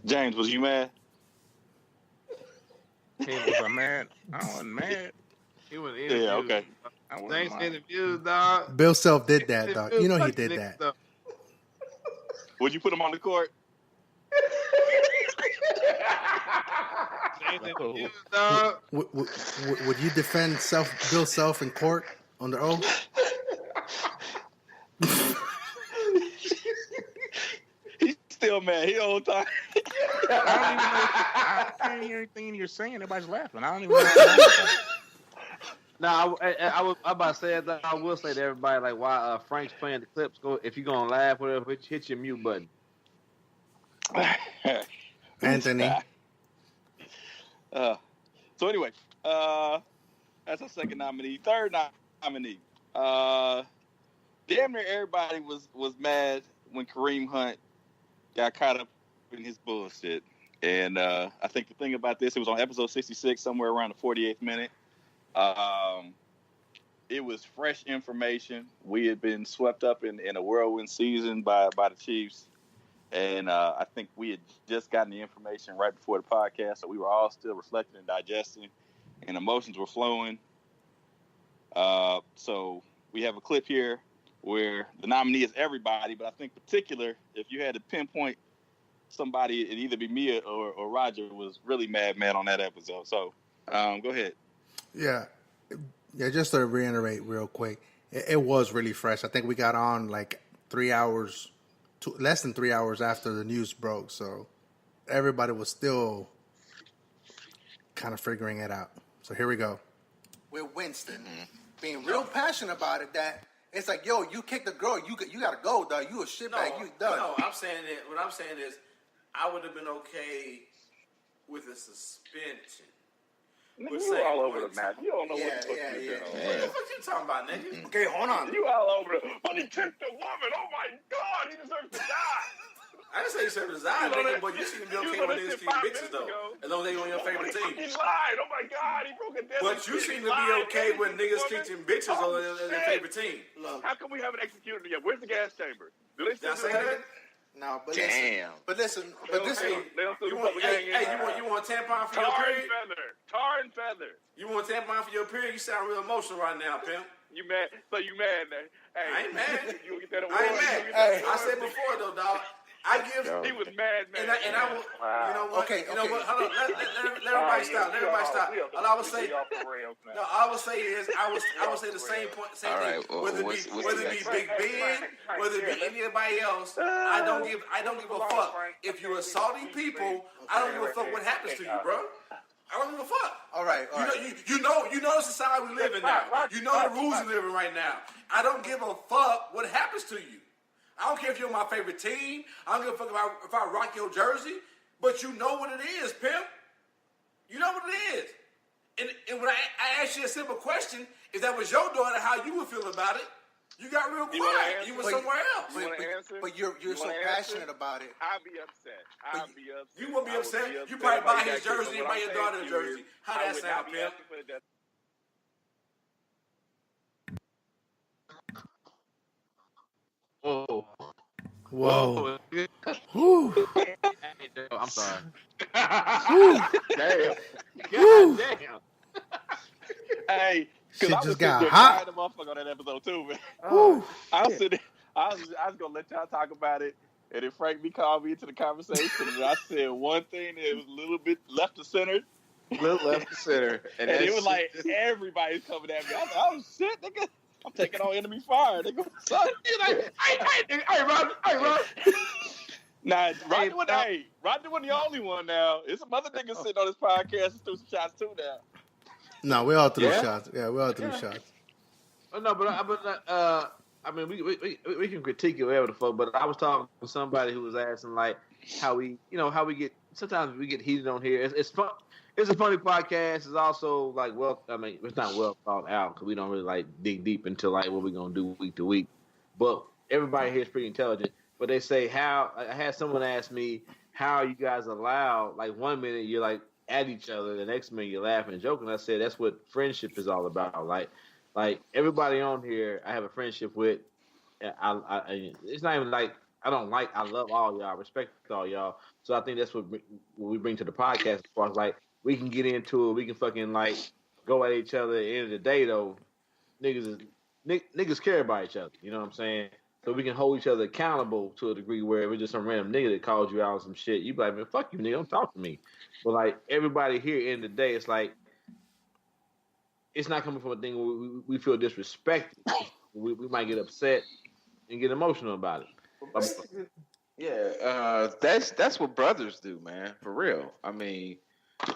James, was you mad? Hey, was I mad? I wasn't mad. He was interviewed. Yeah, okay. Thanks interviews, dog. Bill Self did that, dog. You know he did that. Stuff. Would you put him on the court? Would you defend Bill Self in court under oath? He's still mad. He the whole time. I can't hear anything you're saying. Everybody's laughing. I don't even know what you're talking about. No, I was about to say that. I will say to everybody, like, while Frank's playing the clips, go if you're gonna laugh, whatever, hit your mute button. Anthony. So anyway, that's our second nominee. Third nominee. Damn near everybody was mad when Kareem Hunt got caught up in his bullshit. And I think the thing about this, it was on episode 66, somewhere around the 48th minute. It was fresh information. We had been swept up in a whirlwind season by the Chiefs. And I think we had just gotten the information right before the podcast, so we were all still reflecting and digesting, and emotions were flowing. So we have a clip here where the nominee is everybody, but I think particular, if you had to pinpoint somebody, it'd either be Mia or Roger was really mad on that episode. So go ahead. Yeah, just to reiterate real quick, it was really fresh. I think we got on like 3 hours, less than 3 hours after the news broke, so everybody was still kind of figuring it out. So here we go. With Winston being real passionate about it, that it's like, yo, you kicked the girl, you gotta go, dog. You a shitbag, you done. No, I'm saying that. What I'm saying is, I would have been okay with a suspension. Nigga, you all over the map. You don't know what the fuck you're doing. What the fuck you talking about, nigga? Okay, hold on. You all over the. But he kicked the woman. Oh my God, he deserves to die. I didn't say he deserves to die, nigga, but you seem to be okay with niggas keeping bitches though, as long as they on your favorite team. He lied. Oh my God, he broke it down. But you seem to be okay with niggas teaching bitches on their favorite team. How come we haven't executed it yet? Where's the gas chamber? Do they still say that? No, but damn. Listen. You want a tampon for your period? Tar and feather. You want a tampon for your period? You sound real emotional right now, pimp. You mad? So you mad now? Hey, I ain't mad. You get that award? I ain't mad. Hey, I said before though, dog. I give. He was mad, man. And I will. Wow. You know what? Okay. Hold on. Let everybody stop. Let everybody stop. All I would say. No, all I would say is I would say the same point, same thing. Whether it be Big Ben, whether it be anybody else, I don't give a fuck. If you're assaulting people, I don't give a fuck what happens to you, bro. I don't give a fuck. All right. You know the society we live in now. You know the rules we live in right now. I don't give a fuck what happens to you. I don't care if you're my favorite team. I don't give a fuck if I rock your jersey. But you know what it is, pimp. You know what it is. And when I asked you a simple question, if that was your daughter, how you would feel about it, you got real quiet. You were somewhere else. But you're so passionate about it. I'll be upset. You won't be upset. You probably buy his jersey and buy your daughter a jersey. How that sound, pimp? Whoa. Whoa. I'm sorry. Damn. God damn. Hey, shit just got hot. The motherfucker on that episode too, man. I was gonna let y'all talk about it, and then Frank B called me into the conversation, and I said one thing that was a little bit left of center. Left to center, and it was like everybody's coming at me. I was like, oh shit, nigga. I'm taking on enemy fire. They go, son. Hey, Roger. Nah, Roger wasn't the only one now. There's some other niggas sitting on this podcast and threw some shots too now. No, we all threw shots. Yeah, we all threw shots. No, but I mean, we can critique it whatever the fuck. But I was talking to somebody who was asking like how we get. Sometimes we get heated on here. It's fun. It's a funny podcast. It's also like it's not well thought out because we don't really like dig deep into like what we're gonna do week to week. But everybody here is pretty intelligent. But they say I had someone ask me how you guys allow like 1 minute you're like at each other, the next minute you're laughing and joking. I said that's what friendship is all about. Like everybody on here, I have a friendship with. It's not even like I love all y'all, respect all y'all. So I think that's what we bring to the podcast as far as like. We can get into it. We can fucking like go at each other. At the end of the day, though, niggas care about each other. You know what I'm saying? So we can hold each other accountable to a degree where if it's just some random nigga that calls you out on some shit, you be like, man, fuck you, nigga, don't talk to me. But like everybody here, at the end of the day, it's like it's not coming from a thing where we feel disrespected. We might get upset and get emotional about it. Yeah, that's what brothers do, man. For real. I mean.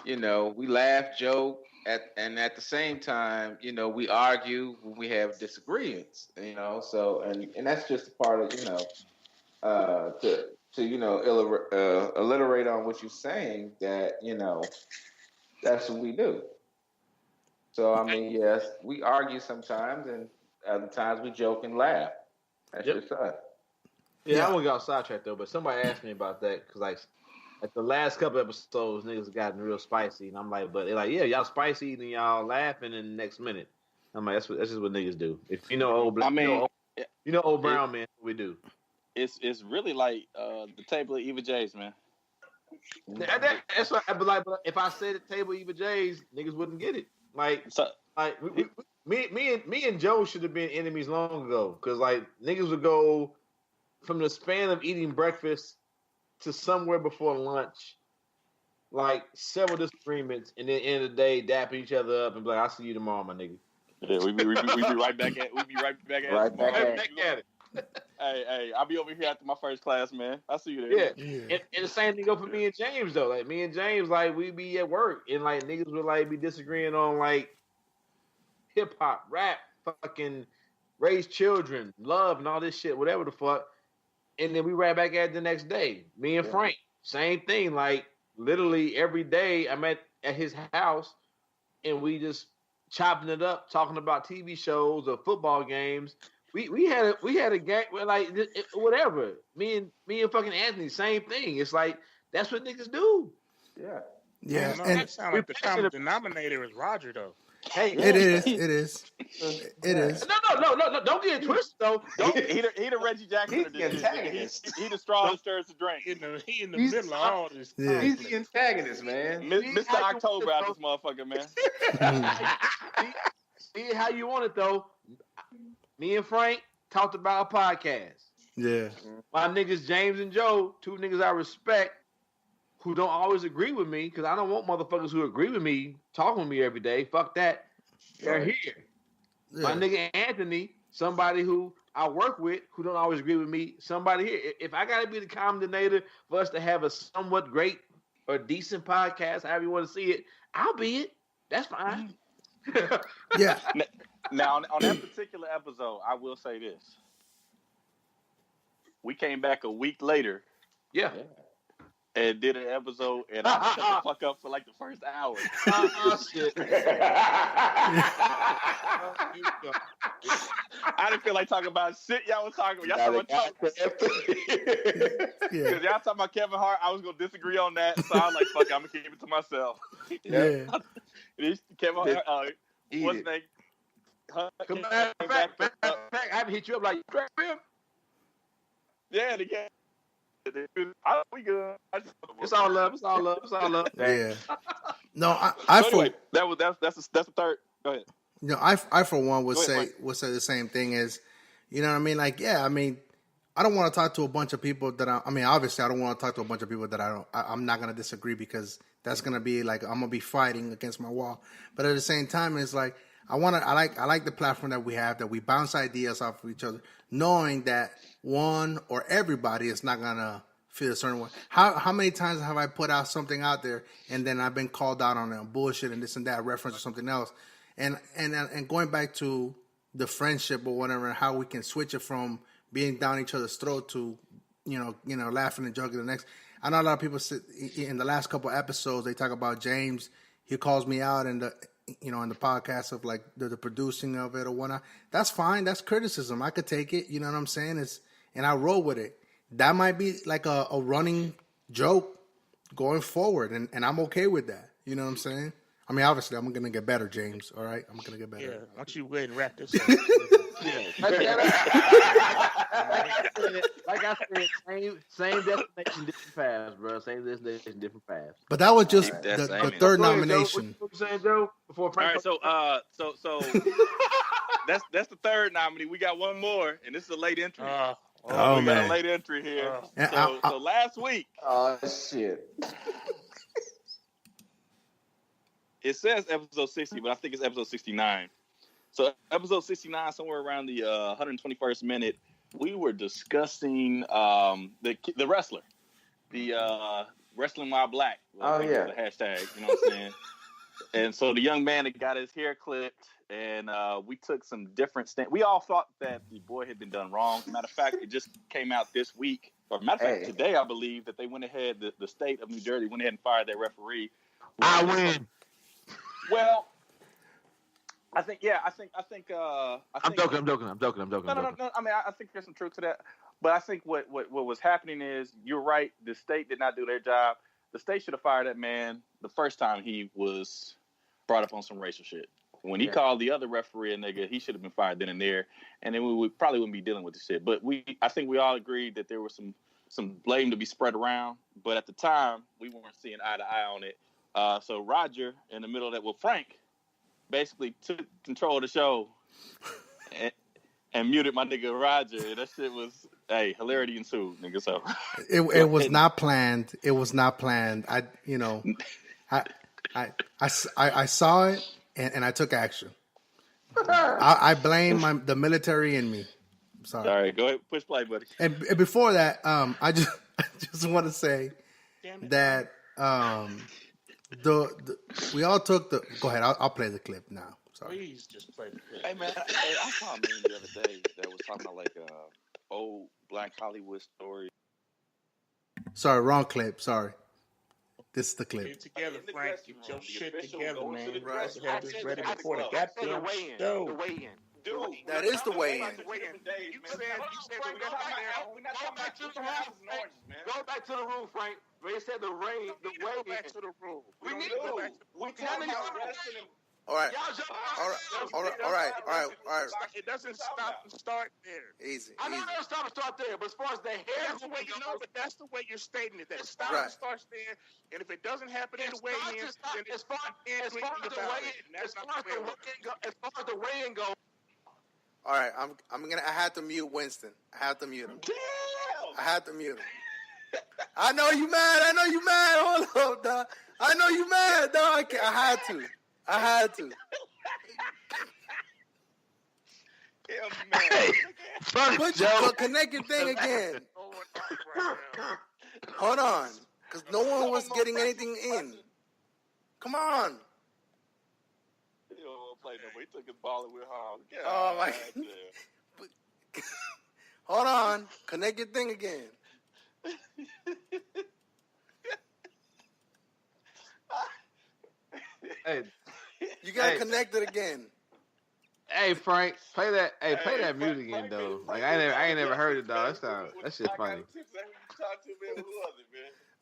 We laugh, joke, and at the same time, we argue when we have disagreements, so, and that's just a part of, to alliterate on what you're saying, that that's what we do. So I mean, yes, we argue sometimes, and other times we joke and laugh. That's just us. Yeah, I won't get off sidetracked though, but somebody asked me about that because like at the last couple episodes, niggas have gotten real spicy, and I'm like, but they're like, yeah, y'all spicy, and y'all laughing in the next minute. I'm like, that's just what niggas do. If you know old black, old brown man, we do. It's really like the table of Eva J's, man. That's what. But if I said the table of Eva J's, niggas wouldn't get it. Me and Joe should have been enemies long ago, because like niggas would go from the span of eating breakfast to somewhere before lunch, like several disagreements, and then at the end of the day, dapping each other up and be like, "I'll see you tomorrow, my nigga." Yeah, we be right back at it. Hey, I'll be over here after my first class, man. I'll see you there. Yeah. And the same thing go for me and James though. Like me and James, like we be at work and like niggas would like be disagreeing on like hip hop, rap, fucking raise children, love, and all this shit, whatever the fuck. And then we right back at it the next day. Me and Frank, same thing. Like literally every day I'm at his house and we just chopping it up, talking about TV shows or football games. We had a game like whatever. Me and fucking Anthony, same thing. It's like that's what niggas do. Yeah. Yeah. No, that sounds like the common denominator is Roger though. Hey, it is. No, don't get it twisted though. He the Reggie Jackson. He's the antagonist. He the straw that stirs the drink. He in the middle of all this. Yeah. He's the antagonist, man. Mr. October out this motherfucker, man. See how you want it though. Me and Frank talked about a podcast. Yeah. My niggas James and Joe, two niggas I respect, who don't always agree with me, because I don't want motherfuckers who agree with me talking with me every day. Fuck that. They're here. Yeah. My nigga Anthony, somebody who I work with, who don't always agree with me, somebody here. If I got to be the common denominator for us to have a somewhat great or decent podcast, however you want to see it, I'll be it. That's fine. Yeah. Now, on that particular episode, I will say this. We came back a week later. Yeah. And did an episode, and I shut the fuck up for like the first hour. Shit. I didn't feel like talking about shit y'all was talking about. Y'all talking about because y'all talking about Kevin Hart. I was gonna disagree on that, so I was like, "Fuck it, I'm gonna keep it to myself." Yeah. Kevin Hart. What's his name? Come back. I haven't hit you up like you crap him. Yeah, the game. We good. It's all love. Yeah. No, anyway, that's the third. Go ahead. You know, I for one would say the same thing as, you know what I mean? Like, yeah, I mean, I don't want to talk to a bunch of people that obviously I don't want to talk to a bunch of people that I'm not going to disagree, because that's going to be like, I'm going to be fighting against my wall. But at the same time, it's like, I like the platform that we have, that we bounce ideas off of each other, knowing that one or everybody is not going to feel a certain way. How many times have I put out something out there and then I've been called out on bullshit and this and that, reference or something else? And going back to the friendship or whatever, and how we can switch it from being down each other's throat to, you know, laughing and joking the next. I know a lot of people in the last couple of episodes, they talk about James. He calls me out in the podcast of like the producing of it or whatnot. That's fine. That's criticism. I could take it. You know what I'm saying? And I roll with it. That might be like a running joke going forward. And I'm okay with that. You know what I'm saying? I mean, obviously, I'm going to get better, James. All right? I'm going to get better. Yeah. Why don't you go ahead and wrap this up? Like I said, same destination, different paths, bro. Same destination, different paths. But that was just the third nomination. What you saying, Joe? Before Frank. All right, so that's the third nominee. We got one more, and this is a late entry. We got a late entry here. So last week. Oh shit. It says episode 60, but I think it's episode 69. So episode 69, somewhere around the 121st minute, we were discussing the wrestler, the wrestling while black. The hashtag, you know what I'm saying? And so the young man that got his hair clipped and we took some different stands. We all thought that the boy had been done wrong. Matter of fact, it just came out this week, or matter of fact, today I believe that they went ahead. The state of New Jersey went ahead and fired their referee. I win. Well, I think. I'm joking. No. I mean, I think there's some truth to that. But I think what was happening is, you're right. The state did not do their job. The state should have fired that man the first time he was brought up on some racial shit. When he called the other referee a nigga, he should have been fired then and there. And then we probably wouldn't be dealing with this shit. But I think we all agreed that there was some blame to be spread around. But at the time, we weren't seeing eye to eye on it. So Roger, in the middle of that, Frank basically took control of the show and muted my nigga Roger. That shit was, hilarity ensued, nigga. So it was not planned. It was not planned. I saw it and I took action. I blame the military in me. I'm sorry. All right, go ahead, push play, buddy. And before that, I just want to say that we all took the. Go ahead. I'll play the clip now. Sorry. Please just play the clip. Hey man, I saw a meme the other day that was talking about like old Black Hollywood story. Sorry, wrong clip. Sorry. This is the clip. Get it together, Frank. Get your shit together, man. You have this ready before the goddamn show. The weigh-in. Dude, that is the weigh-in. You said go back to the room, Frank. They said the weigh-in. Go back to the room. We need to go back. All right. All right. It doesn't stop and start there. Easy. I know it doesn't stop and start there, but as far as the hair, that's the way you're stating it. That stops and starts there, and if it doesn't happen in the weigh-in, then as far as the weigh-in goes. All right, I had to mute Winston. I had to mute him. Damn! I had to mute him. I know you mad. Hold on, dog. I know you mad, dog. I had to. But connect your thing again. Hold on, because no one was getting anything in. Come on. He took his ball and went home. Oh my God. Hold on. Connect your thing again. Hey, you gotta connect it again. Hey Frank, play that music again though. Like I ain't never heard it though. That shit's funny.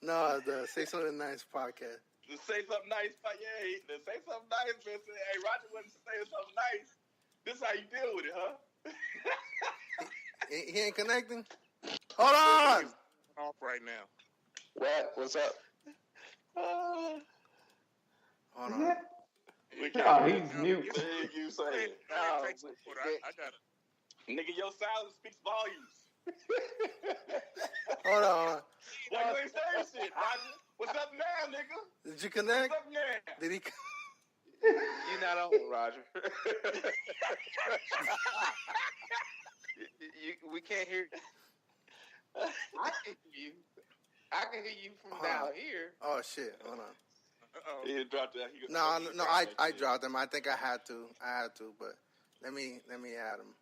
No, the Say Something Nice podcast. Say something nice, say something nice, man. Hey, Roger wasn't saying something nice. This is how you deal with it, huh? He ain't connecting. Hold on. Off right now. What's up? Hold on. He's mute. You say, I got it. Nigga, your silence speaks volumes. Hold on. Why you ain't saying shit, Roger? What's up now, nigga? Did you connect? What's up now? Did he? You're not on, Roger. We can't hear you. I can hear you. I can hear you from down here. Oh shit! Hold on. He dropped that. No. I dropped him. I think I had to, but let me add him.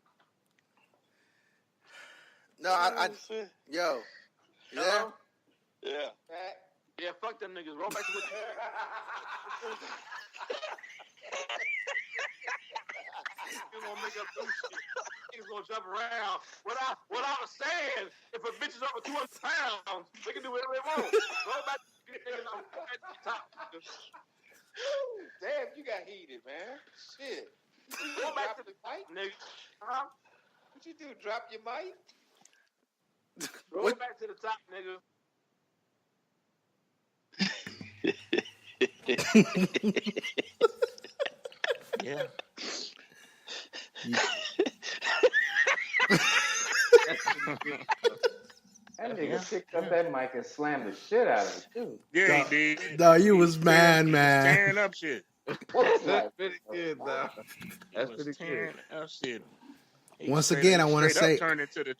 No, yo. Yeah. Yeah. Yeah, fuck them niggas. Roll back to what you gonna make up new shit. Niggas gonna jump around. What I was saying, if a bitch is over 200 pounds, they can do whatever they want. Roll back to the top. Damn, you got heated, man. Shit. Roll back to the mic, nigga. Huh? What you do? Drop your mic? Roll back to the top, nigga. Yeah. That nigga picked up that mic and slammed the shit out of it, too. Yeah, he did. No, you was mad, man. Tearing up shit. That's pretty good, though. That's pretty good. Tearing up shit. Once again, I want to say, turned into the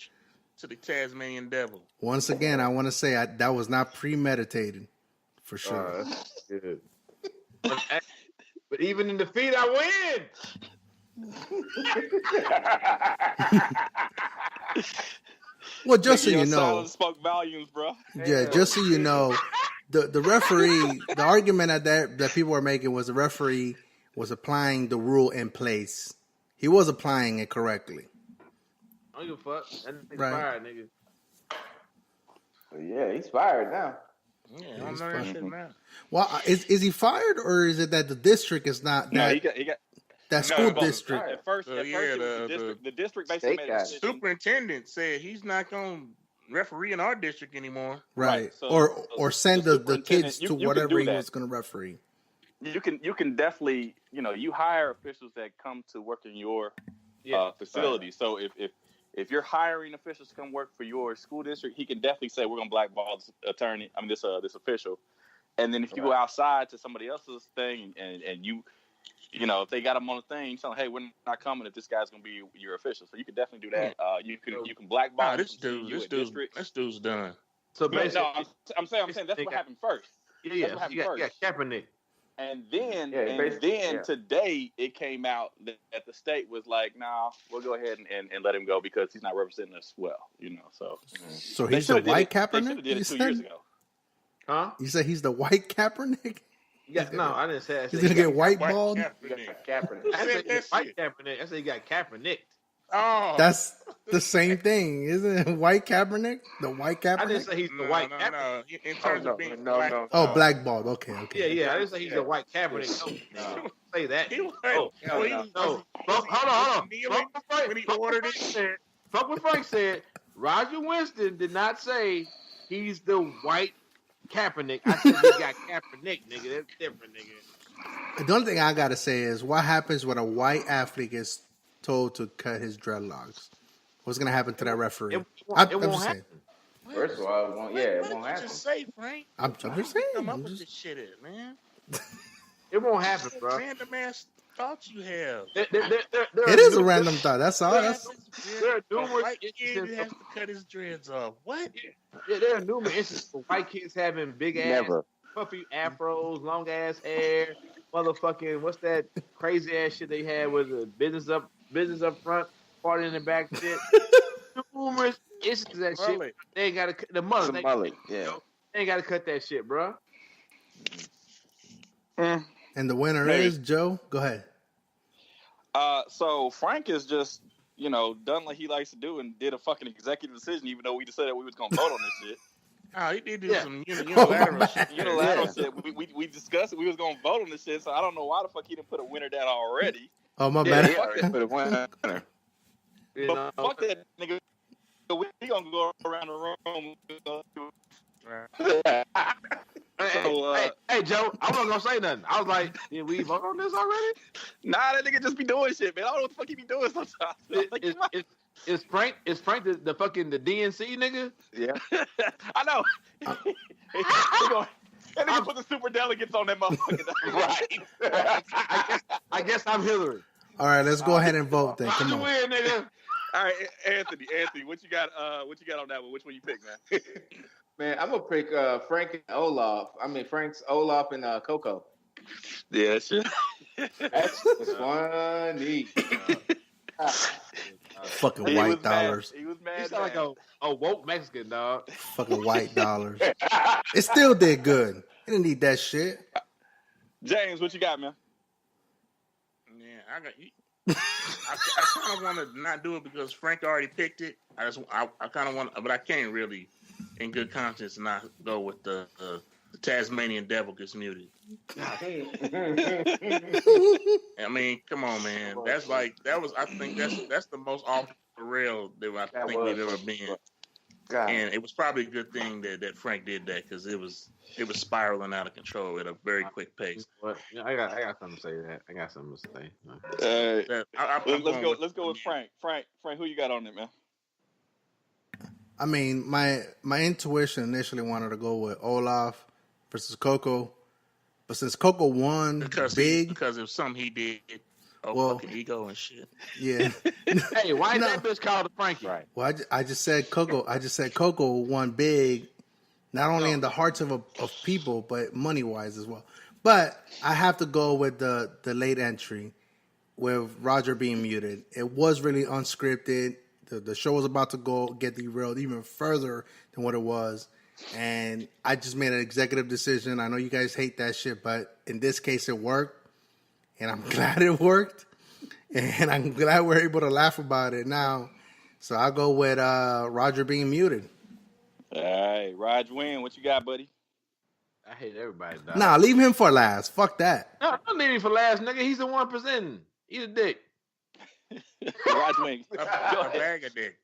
Tasmanian devil. Once again, I want to say that was not premeditated, for sure. That's good. But even in defeat, I win. Well, just so Your you know, silence spoke volumes, bro. yeah, just so you know, the referee, the argument that people were making was the referee was applying the rule in place. He was applying it correctly. I don't give a fuck. That nigga's Right. fired, nigga. Yeah, he's fired now. Yeah, I don't know that shit now. Well, is he fired, or is it that the district is not No, that he got that school both. district? At first, it was the district. The district basically made a decision. Superintendent said he's not going to referee in our district anymore. Right. So, or send the kids you to can whatever do he that. was going to referee. You can definitely, you hire officials that come to work in your facility. Right. So if you're hiring officials to come work for your school district, he can definitely say we're going to blackball this attorney. I mean this official. And then if you go outside to somebody else's thing and you if they got him on a thing, you tell them, hey, we're not coming if this guy's going to be your official. So you can definitely do that. You can blackball. Nah, this dude's done. So basically, I'm saying that's what happened first. Yeah, you got Kaepernick. And then today it came out that the state was like, nah, we'll go ahead and let him go because he's not representing us well, So he's the white Kaepernick? They should have did it 2 years ago. Huh? You say he's the white Kaepernick? Yeah, no, I didn't say that. He's gonna get white balled. Kaepernick. I said white Kaepernick. I said he got Kaepernick. Oh, that's the same thing, isn't it? White Kaepernick, the white Kaepernick. I didn't say he's the white Kaepernick. No. In terms of being black. Oh, blackballed. Okay. Yeah. I didn't say he's the white Kaepernick. No. Say that. No. Hold on. When he ordered it, fuck what Frank said. Roger Winston did not say he's the white Kaepernick. I said he got Kaepernick, nigga. That's different, nigga. The only thing I gotta say is what happens when a white athlete gets told to cut his dreadlocks? What's gonna happen to that referee? It won't happen. First of all, it won't happen. Just say, Frank. I'm just saying. Come up with this shit, man. It won't happen, bro. Random ass thoughts you have. It is a random thought. That's all. There are numerous kid has to cut his dreads off. What? Yeah, there are numerous instances of white kids having big ass, puffy afros, long ass hair, motherfucking what's that crazy ass shit they had with the business up front, party in the back shit. Numerous instances of that shit. They ain't got to the mullet. They ain't got to cut that shit, bro. And the winner is Joe. Go ahead. So Frank is just, done like he likes to do and did a fucking executive decision, even though we decided we was gonna vote on this shit. Oh, he did do some unilateral shit. Unilateral shit. We discussed it. We was gonna vote on this shit, so I don't know why the fuck he didn't put a winner down already. Oh, my bad. Put a winner. But fuck that nigga. We gonna go around the room. Hey, Joe, I wasn't gonna say nothing. I was like, did we vote on this already? Nah, that nigga just be doing shit, man. I don't know what the fuck he be doing sometimes. Is Frank the fucking the DNC nigga? Yeah. I know. That nigga put the super delegates on that motherfucker. Right. I guess I'm Hillary. All right, let's go ahead and vote then. Come on. Win, nigga. All right, Anthony, what you got on that one? Which one you pick, man? Man, I'm gonna pick Frank and Olaf. I mean Frank's Olaf and Coco. Yeah, shit. That's funny. Fucking white dollars. He was mad. He sound like a woke Mexican dog. Fucking white dollars. It still did good. He didn't need that shit. James, what you got, man? Yeah, I got you. I kind of want to not do it because Frank already picked it. I kind of want, but I can't really, in good conscience, not go with the Tasmanian devil gets muted. I mean, come on, man. I think that's the most off the rail that I think we've ever been. And it was probably a good thing that Frank did that because it was spiraling out of control at a very quick pace. But I got something to say to that. I got something to say. Let's go with Frank. Frank, who you got on it, man? I mean, my intuition initially wanted to go with Olaf versus Coco, but since Coco won because of something he did, fucking ego and shit. Yeah. Hey, why that bitch called Frankie? Right. Well, I just said Coco. I just said Coco won big, not only in the hearts of people, but money wise as well. But I have to go with the late entry, with Roger being muted. It was really unscripted. The show was about to get derailed even further than what it was. And I just made an executive decision. I know you guys hate that shit, but in this case it worked. And I'm glad it worked. And I'm glad we're able to laugh about it now. So I'll go with Roger being muted. All right, Raj win. What you got, buddy? I hate everybody. Dog. Nah, leave him for last. Fuck that. No, don't leave him for last, nigga. He's the one presenting. He's a dick. Raj win. A bag of dicks.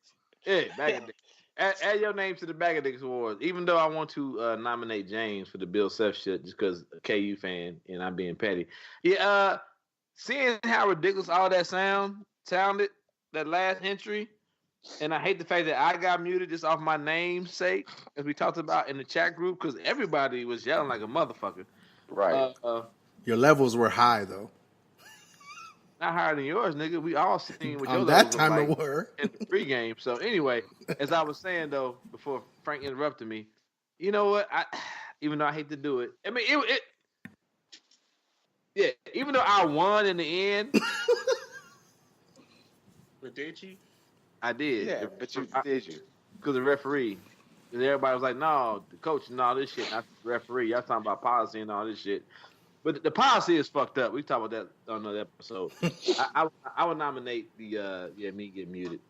Yeah, bag of dicks. Add your name to the Bag of Dicks Awards. Even though I want to nominate James for the Bill Self shit, just because KU fan and I'm being petty. Yeah. Seeing how ridiculous all that sounded, that last entry, and I hate the fact that I got muted just off my name's sake, as we talked about in the chat group, because everybody was yelling like a motherfucker. Right. Your levels were high, though. Not higher than yours, nigga. We all seen what your On levels that time like it were. in the pregame. So anyway, as I was saying, though, before Frank interrupted me, you know what? Even though I hate to do it, I mean, yeah, even though I won in the end. But did you? I did. Yeah, but you did you? Because the referee. And everybody was like, no, the coach and all this shit, not the referee. Y'all talking about policy and all this shit. But the policy is fucked up. We talked about that on another episode. I would nominate the me get muted.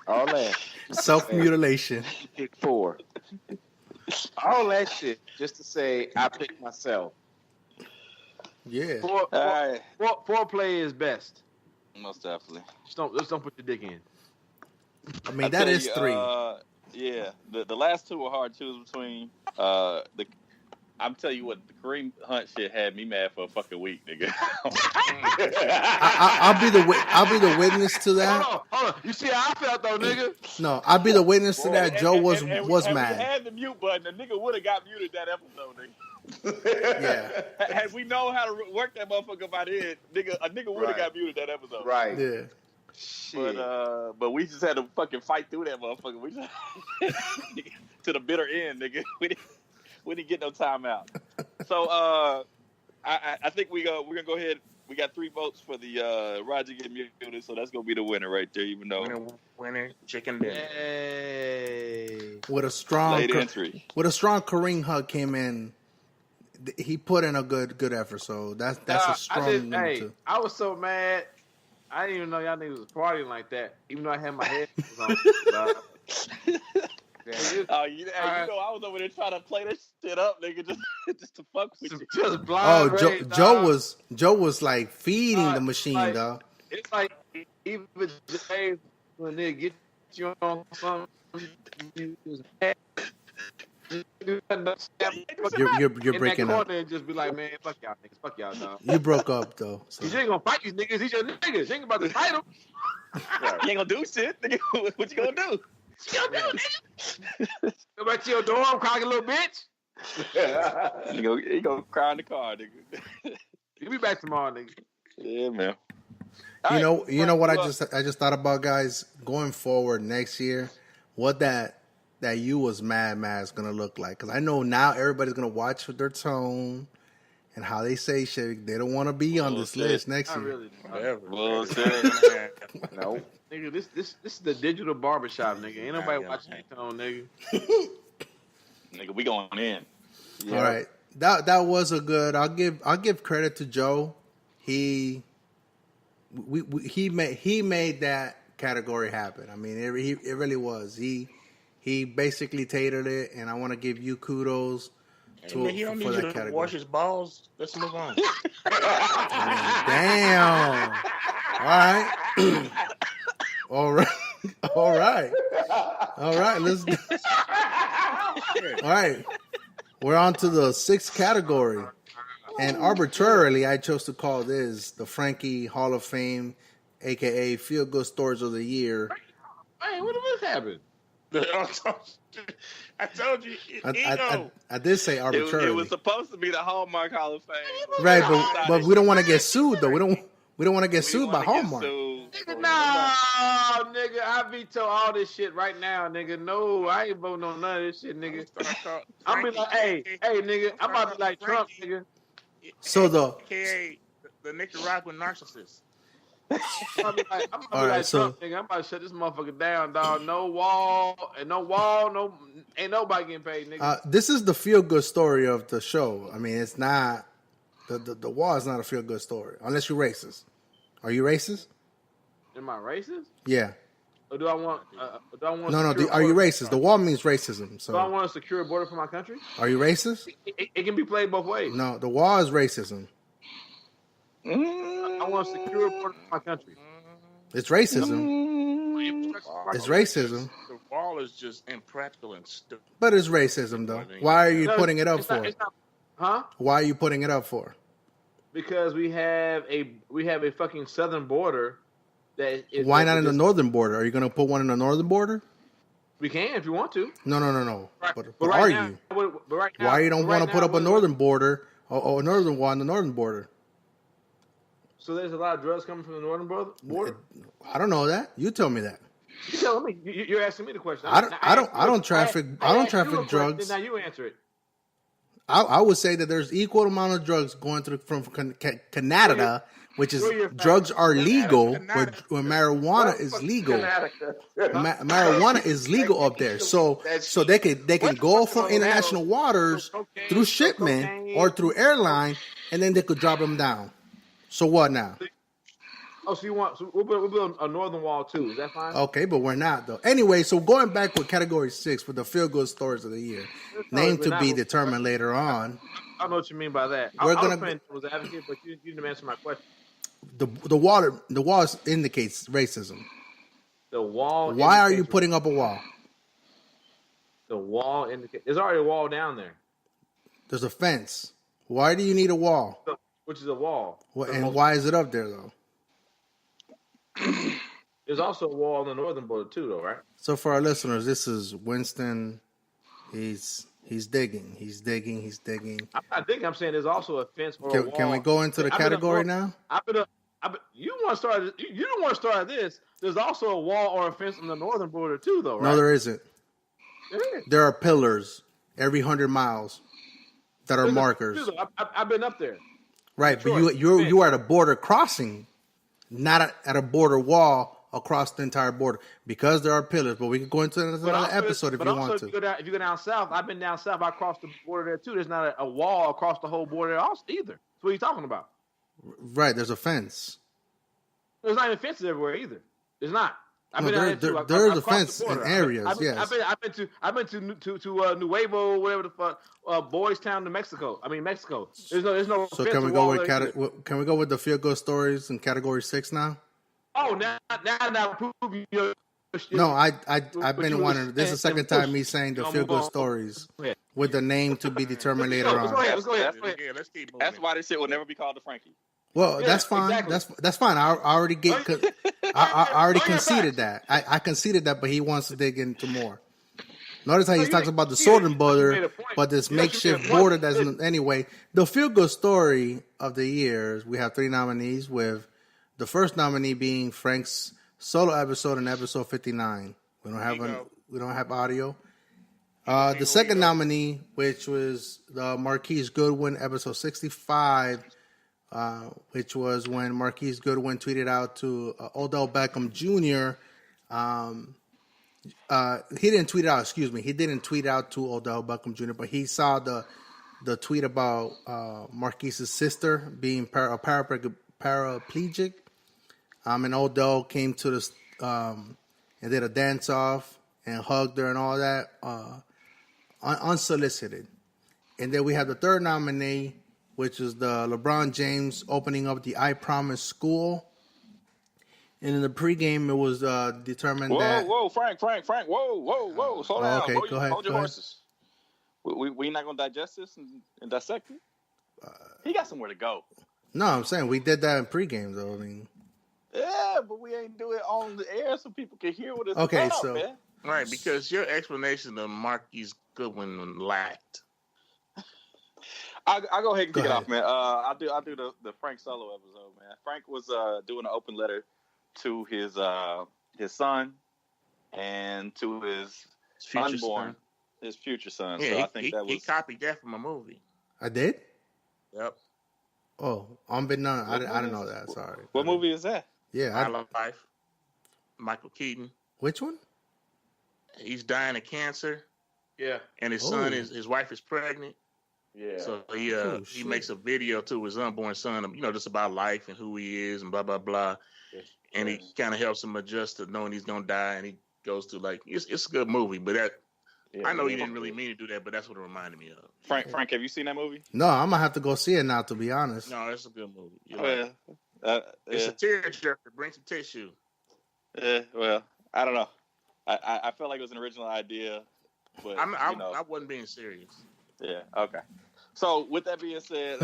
All that. Self-mutilation. Pick 4. All that shit just to say I picked myself. Yeah. Foreplay is best. Most definitely. Just don't put your dick in. I mean, that is 3. Yeah, the last 2 were hard to choose between. I'm telling you what, the Kareem Hunt shit had me mad for a fucking week, nigga. I'll be the witness to that. Hold on. You see how I felt though, nigga? No, I'll be the witness to that. Joe was and mad. We had the mute button. The nigga would have got muted that episode, nigga. Yeah. Had we known how to work that motherfucker by the end, a nigga would have got muted that episode. Right. Yeah. Shit. But we just had to fucking fight through that motherfucker. We just to the bitter end, nigga. We didn't get no timeout. So I think we're gonna go ahead. We got 3 votes for the Roger getting muted, so that's gonna be the winner right there. Even though winner chicken dinner. Hey. With a strong late entry. With a strong Kareem Hunt came in. He put in a good effort. So that's a strong number 2. I was so mad. I didn't even know y'all niggas was partying like that, even though I had my headphones on. You know, I was over there trying to play this shit up, nigga, just to fuck with you. Just blind rage, Joe was like feeding the machine, like, dog. It's like even James when they get you on something, you just mad. You're breaking up. And just be like, man, fuck y'all niggas, fuck y'all, dog. You broke up though. So. You ain't gonna fight these niggas. These your niggas. You ain't about to fight them. You ain't gonna do shit, nigga. What you gonna do? What you gonna do, nigga? Go back to your dorm, cry like a little bitch. You gonna cry in the car, nigga. You be back tomorrow, nigga. Yeah, man. You know what I just thought about, guys, going forward next year, what that you was mad is gonna look like, because I know now everybody's gonna watch with their tone and how they say shit. They don't want to be on this list next year. Really. No. Nigga, this is the digital barbershop, nigga. Ain't nobody watching your tone, nigga. Nigga, we going in. Yeah. All right, that was a good. I'll give credit to Joe. He made that category happen. I mean, it really was. He basically tailored it, and I want to give you kudos he don't need you to wash his balls. Let's move on. Damn. All right. All right. Let's. All right. We're on to the 6th category, and arbitrarily, I chose to call this the Frankie Hall of Fame, aka Feel Good Stories of the Year. Hey, what happened? I told you. I did say arbitrarily. It was supposed to be the Hallmark Hall of Fame. Right, but we don't want to get sued though. We don't want to get sued by Hallmark. Nigga, no, nigga, I veto all this shit right now, nigga. No, I ain't voting on none of this shit, nigga. I'm be like, hey, nigga, I'm about to be like Trump, nigga. So the Nicaraguan narcissist. I'm gonna be like Trump, nigga. I'm about to shut this motherfucker down, dog. No wall, no, ain't nobody getting paid, nigga. This is the feel good story of the show. I mean, it's not the wall is not a feel good story unless you're racist. Are you racist? Am I racist? Yeah. Or do I want? No. Are you racist? The wall means racism. So do I want a secure border for my country? Are you racist? It can be played both ways. No, the wall is racism. I want a secure border for my country. It's racism. It's racism. The wall is just impractical and stupid. But it's racism, though. Why are you putting it up for? Huh? Why are you putting it up for? Because we have a fucking southern border. Why not in the northern border? Are you going to put one in the northern border? We can if you want to. No. Right. But right are now, you? But right now, why you don't want to put up a northern border or a northern wall on the northern border? So there's a lot of drugs coming from the northern border? I don't know that. You tell me that. You tell me. You're asking me the question. I don't traffic drugs. Now you answer it. I would say that there's equal amount of drugs going through from Canada, which is drugs are legal, where marijuana is legal. Marijuana is legal up there, so they can go from international waters through shipment or through airline, and then they could drop them down. So what now? Oh, so we'll build a northern wall too. Is that fine? Okay, but we're not though. Anyway, so going back with category 6 for the feel good stories of the year, named to be determined later on. I know what you mean by that. We're I gonna was an advocate, but you didn't answer my question. The wall indicates racism. The wall. Why are you putting up a wall? The wall indicates. There's already a wall down there. There's a fence. Why do you need a wall? Which is a wall. And why is it up there though? There's also a wall on the northern border too, though, right? So for our listeners, this is Winston. He's digging. I'm not digging. I'm saying there's also a fence or a wall. Can we go into the category now? You want to start? You don't want to start this. There's also a wall or a fence on the northern border too, though, right? No, there isn't. There is. There are pillars every 100 miles that are markers. I've been up there. Right, but you are at a border crossing, not at a border wall across the entire border, because there are pillars. But we can go into another episode if you want to. If you go down south, I've been down south. I crossed the border there too. There's not a wall across the whole border also either. What are you talking about? Right, there's a fence. There's not even fences everywhere either. There's not. There's a fence in areas. Yes, I've been to Nuevo, whatever the fuck, Boys Town, Mexico. Mexico. There's no. So can we go with can we go with the feel good stories in category 6 now? Oh, now prove your. No, I've been wondering. This is the second time me saying the feel good stories with the name to be determined later on. Let's go ahead. Let's keep moving. That's why this shit will never be called the Frankie. Well, that's fine. Exactly. That's fine. I already conceded that. I conceded that, but he wants to dig into more. Notice how he talks about the southern border, but this makeshift border doesn't. Anyway, the feel good story of the year. We have 3 nominees, with the first nominee being Frank's solo episode in episode 59. We don't have audio. The second nominee, which was the Marquise Goodwin episode 65. Which was when Marquise Goodwin tweeted out to Odell Beckham Jr. He didn't tweet out. Excuse me. He didn't tweet out to Odell Beckham Jr. But he saw the tweet about Marquise's sister being paraplegic. And Odell came to this and did a dance off and hugged her and all that unsolicited. And then we have the third nominee, which is the LeBron James opening up the I Promise School. And in the pregame, it was determined that... Whoa, Frank, whoa. Slow down. Okay, go ahead. Hold your horses. We not going to digest this and dissect it? He got somewhere to go. No, I'm saying we did that in pregame, though. Yeah, but we ain't do it on the air so people can hear what it's about, man. Right, because your explanation of Marquise Goodwin lacked. I'll go ahead and kick it off, man. I'll do the Frank solo episode, man. Frank was doing an open letter to his son and to his future son. Yeah, so I think he copied that from a movie. I did? Yep. Oh, Unbeknown. I didn't know that. Sorry. What movie is that? Yeah. My Life. Michael Keaton. Which one? He's dying of cancer. Yeah. And his son his wife is pregnant. Yeah. So he makes a video to his unborn son, just about life and who he is and blah blah blah. Yes. And he kind of helps him adjust to knowing he's gonna die, and he goes to it's a good movie, but I know he didn't really mean to do that, but that's what it reminded me of. Frank, have you seen that movie? No, I'm gonna have to go see it now. To be honest. No, it's a good movie. It's a tearjerker. Bring some tissue. Well, I don't know. I felt like it was an original idea, but I wasn't being serious. Yeah. Okay. So with that being said,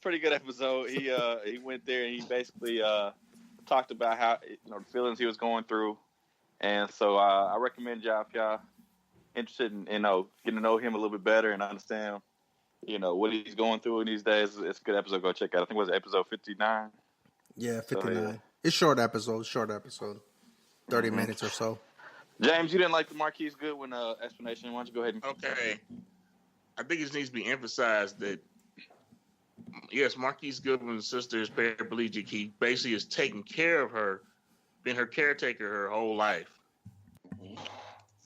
pretty good episode. He went there and he basically talked about how the feelings he was going through, and so I recommend y'all if y'all interested in getting to know him a little bit better and understand what he's going through in these days. It's a good episode. Go check out. I think it was episode 59. Yeah, 59. So, yeah. It's short episode. 30 minutes or so. James, you didn't like the Marquise Goodwin explanation. Why don't you go ahead and... Okay. I think it needs to be emphasized that, yes, Marquise Goodwin's sister is paraplegic. He basically is taking care of her, been her caretaker her whole life.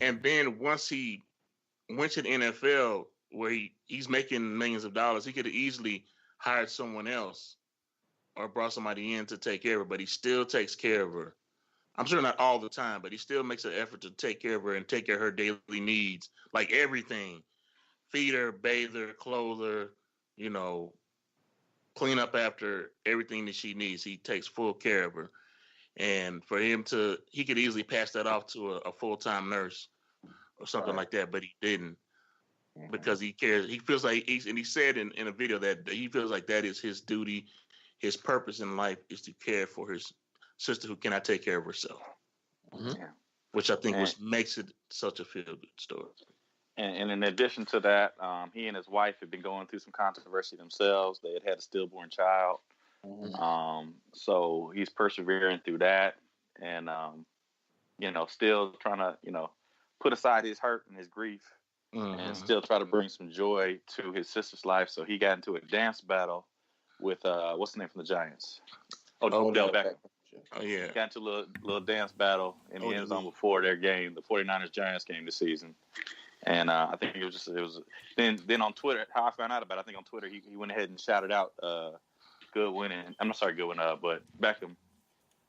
And then once he went to the NFL, where he's making millions of dollars, he could have easily hired someone else or brought somebody in to take care of her, but he still takes care of her. I'm sure not all the time, but he still makes an effort to take care of her and take care of her daily needs, like everything. Feed her, bathe her, clothe her, clean up after everything that she needs. He takes full care of her. And for him he could easily pass that off to a full-time nurse or something like that, but he didn't because he cares. He feels like, and he said in a video that he feels like that is his duty, his purpose in life is to care for his sister who cannot take care of herself, which I think makes it such a feel-good story. And in addition to that, he and his wife had been going through some controversy themselves. They had a stillborn child. So he's persevering through that and, still trying to, put aside his hurt and his grief and still try to bring some joy to his sister's life. So he got into a dance battle with, what's the name from the Giants? Odell Beckham. Oh, yeah. Got into a little dance battle in the end zone before their game, the 49ers-Giants game this season. And I think it was then on Twitter, how I found out about it, I think on Twitter, he went ahead and shouted out Goodwin, but Beckham.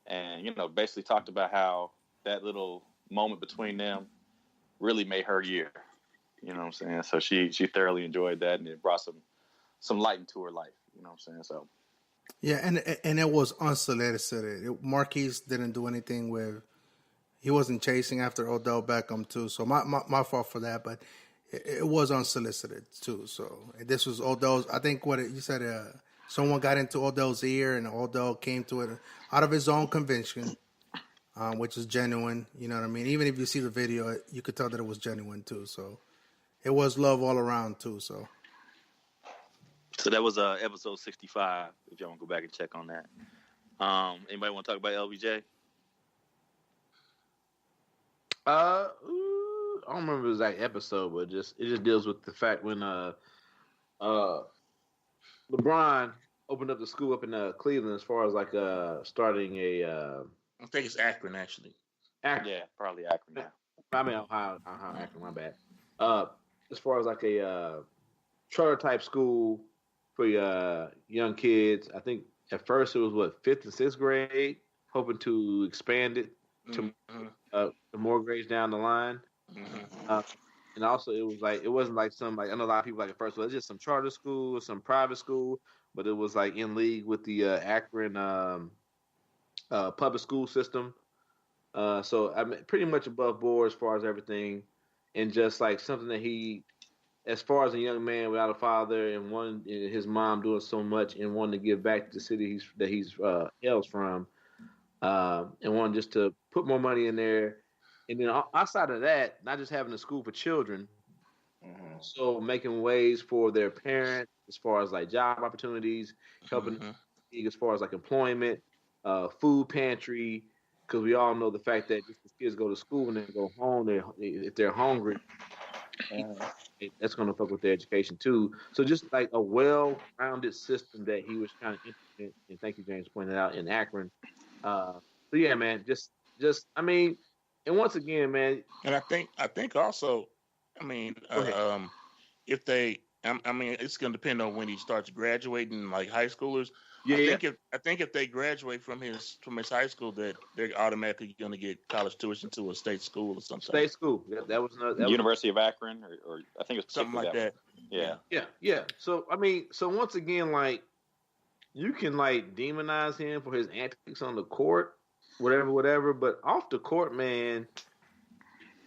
And, basically talked about how that little moment between them really made her year. You know what I'm saying? So she thoroughly enjoyed that, and it brought some light into her life. You know what I'm saying? So. Yeah, and it was unsolicited. Marquise didn't do anything with. He wasn't chasing after Odell Beckham too, so my fault for that. But it was unsolicited too. So this was Odell's. I think you said. Someone got into Odell's ear, and Odell came to it out of his own conviction, which is genuine. You know what I mean? Even if you see the video, you could tell that it was genuine too. So it was love all around too. So that was episode 65. If y'all want to go back and check on that. Anybody want to talk about LBJ? I don't remember the exact episode, but it just deals with the fact when LeBron opened up the school up in Cleveland as far as starting a. I think it's Akron actually. Akron. Yeah, probably Akron now. I mean Ohio, Akron. My bad. As far as a charter type school for young kids, I think at first it was 5th and 6th grade, hoping to expand it to more grades down the line. And also, it wasn't like some, I know a lot of people at first, well, it's just some charter school, some private school, but it was in league with the Akron public school system. So I mean, pretty much above board as far as everything, and just something that he, as far as a young man without a father and his mom doing so much and wanting to give back to the city that he's hails from, and wanting just to put more money in there. And then outside of that, not just having a school for children, so making ways for their parents as far as job opportunities, helping as far as employment, food pantry, because we all know the fact that if the kids go to school and then go home, if they're hungry, That's going to fuck with their education too. So just like a well-rounded system that he was trying to implement, and thank you, James, pointed out in Akron. So yeah, man, just I mean, and once again, man, And I think also, I mean, go ahead. if they, I mean, it's going to depend on when he starts graduating, like high schoolers. Yeah, I think if they graduate from his high school, that they're automatically going to get college tuition to a state school or something. State school. That was another. University of Akron, or I think it's something like that. Yeah. So I mean, so once again, like you can like demonize him for his antics on the court, whatever. But off the court, man,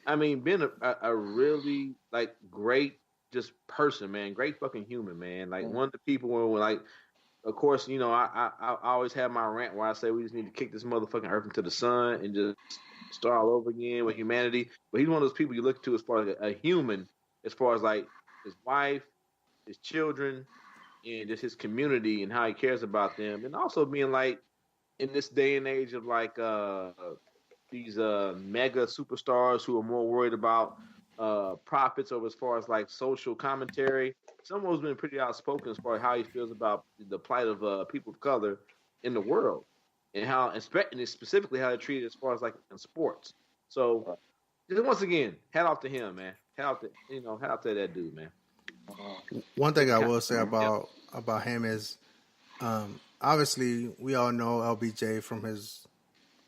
I mean, being a really like great just person, man, great fucking human, man. Like one of the people when like, of course, you know, I always have my rant where I say we just need to kick this motherfucking earth into the sun and just start all over again with humanity. But he's one of those people you look to as far as a human, as far as like his wife, his children, and just his community and how he cares about them, and also being like in this day and age of like these mega superstars who are more worried about profits over as far as like social commentary. Someone's been pretty outspoken as far as how he feels about the plight of people of color in the world, and how, and specifically how they're treated as far as like in sports. So, just once again, hat off to him, man. Hat off to that dude, man. One thing I will say about him is, obviously we all know LBJ from his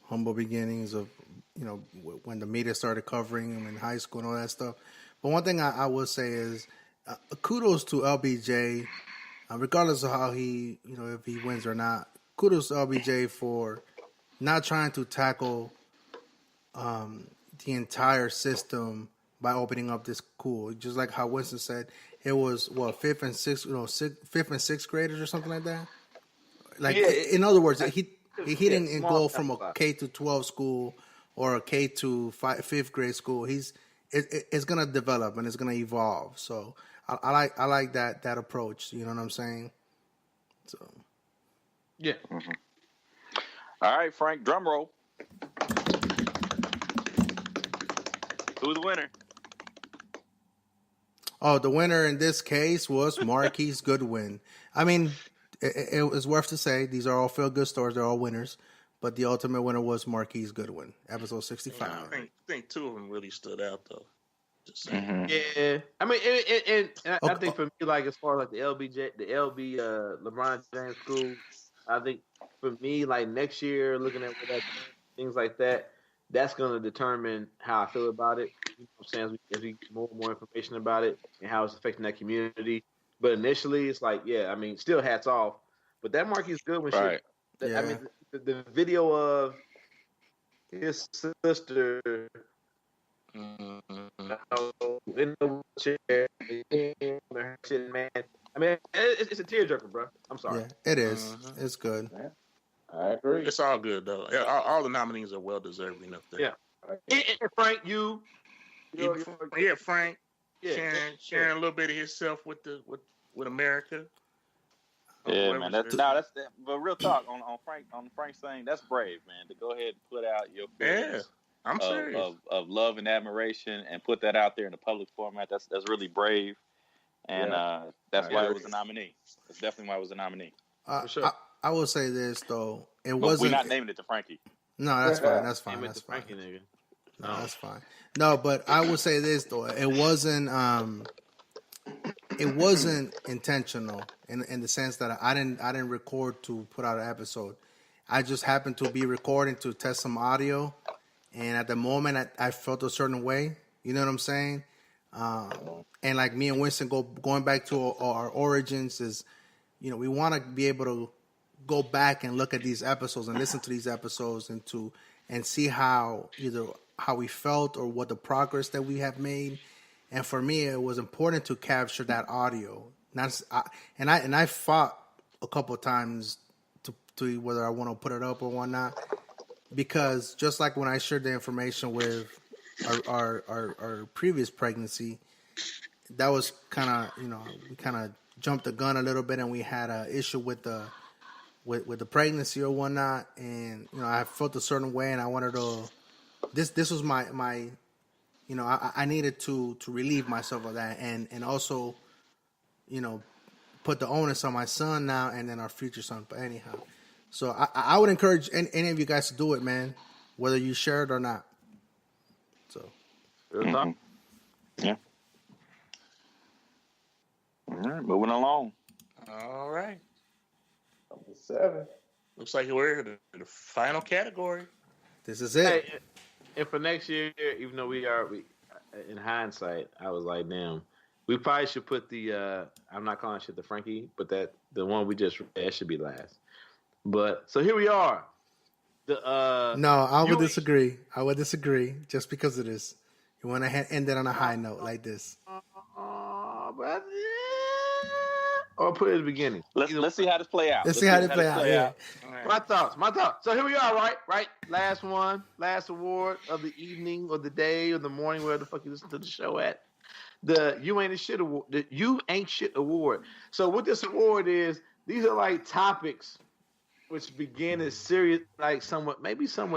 humble beginnings of, you know, when the media started covering him in high school and all that stuff. But one thing I will say is, kudos to LBJ, regardless of how he, you know, if he wins or not. Kudos to LBJ for not trying to tackle the entire system by opening up this school. Just like how Winston said, it was fifth and sixth graders or something like that. Like, in other words, he didn't go from a K to 12 school or a K to fifth grade school. It's gonna develop and it's gonna evolve. So I like that approach. You know what I'm saying? So yeah. Mm-hmm. All right, Frank, drum roll. Who's the winner? Oh, the winner in this case was Marquise Goodwin. I mean, it was worth to say these are all feel-good stories. They're all winners. But the ultimate winner was Marquise Goodwin, episode 65. Yeah, I think two of them really stood out, though. Just saying. Yeah. I mean, and I think for me, like, as far as like the LeBron James school, I think for me, like, next year, looking at what that, things like that, that's going to determine how I feel about it. You know what I'm saying? As we get more and more information about it and how it's affecting that community. But initially, it's like, yeah, I mean, still hats off. But that Marquise Goodwin shit, I mean, the video of his sister in the wheelchair, shit, man. I mean, it's a tearjerker, bro. I'm sorry. Yeah, it is. Mm-hmm. It's good. Yeah. I agree. It's all good, though. All the nominees are well deserving up there. Yeah. And Frank, Frank, sharing a little bit of himself with America. Yeah, man. That's but real talk on Frank's thing. That's brave, man. To go ahead and put out your feelings I'm serious of love and admiration and put that out there in a public format. That's really brave, and that's why it was a nominee. That's definitely why it was a nominee. For sure. I will say this though, but we're not naming it to Frankie. No, that's fine. That's fine. Name it to Frankie, nigga. No, that's fine. No, but I will say this though, it wasn't intentional in the sense that I didn't record to put out an episode. I just happened to be recording to test some audio, and at the moment I felt a certain way. You know what I'm saying? And like me and Winston going back to our origins is, you know, we want to be able to go back and look at these episodes and listen to these episodes and see how either how we felt or what the progress that we have made. And for me, it was important to capture that audio. I fought a couple of times to whether I want to put it up or whatnot, because just like when I shared the information with our previous pregnancy, that was kind of, you know, we kind of jumped the gun a little bit, and we had an issue with the pregnancy or whatnot, and you know, I felt a certain way, and I wanted to. This was my you know, I needed to relieve myself of that, and also, you know, put the onus on my son now and then our future son. But anyhow, so I would encourage any of you guys to do it, man, whether you share it or not. So, yeah. All right, moving along. All right. Number 7. Looks like we're in the final category. this is it. Hey, and for next year, even though we in hindsight, I was like, damn, we probably should put the I'm not calling shit the Frankie, but the one we just read should be last. But so here we are. No, I would disagree. I would disagree just because of this. You want to end it on a high note like this. But or put it at the beginning. Let's see how this play out. Let's see how this play out. Yeah. Right. My thoughts. So here we are, right? Last award of the evening or the day or the morning, wherever the fuck you listen to the show at. The You Ain't Shit Award. The You Ain't Shit Award. So what this award is, these are like topics which begin as serious, like somewhat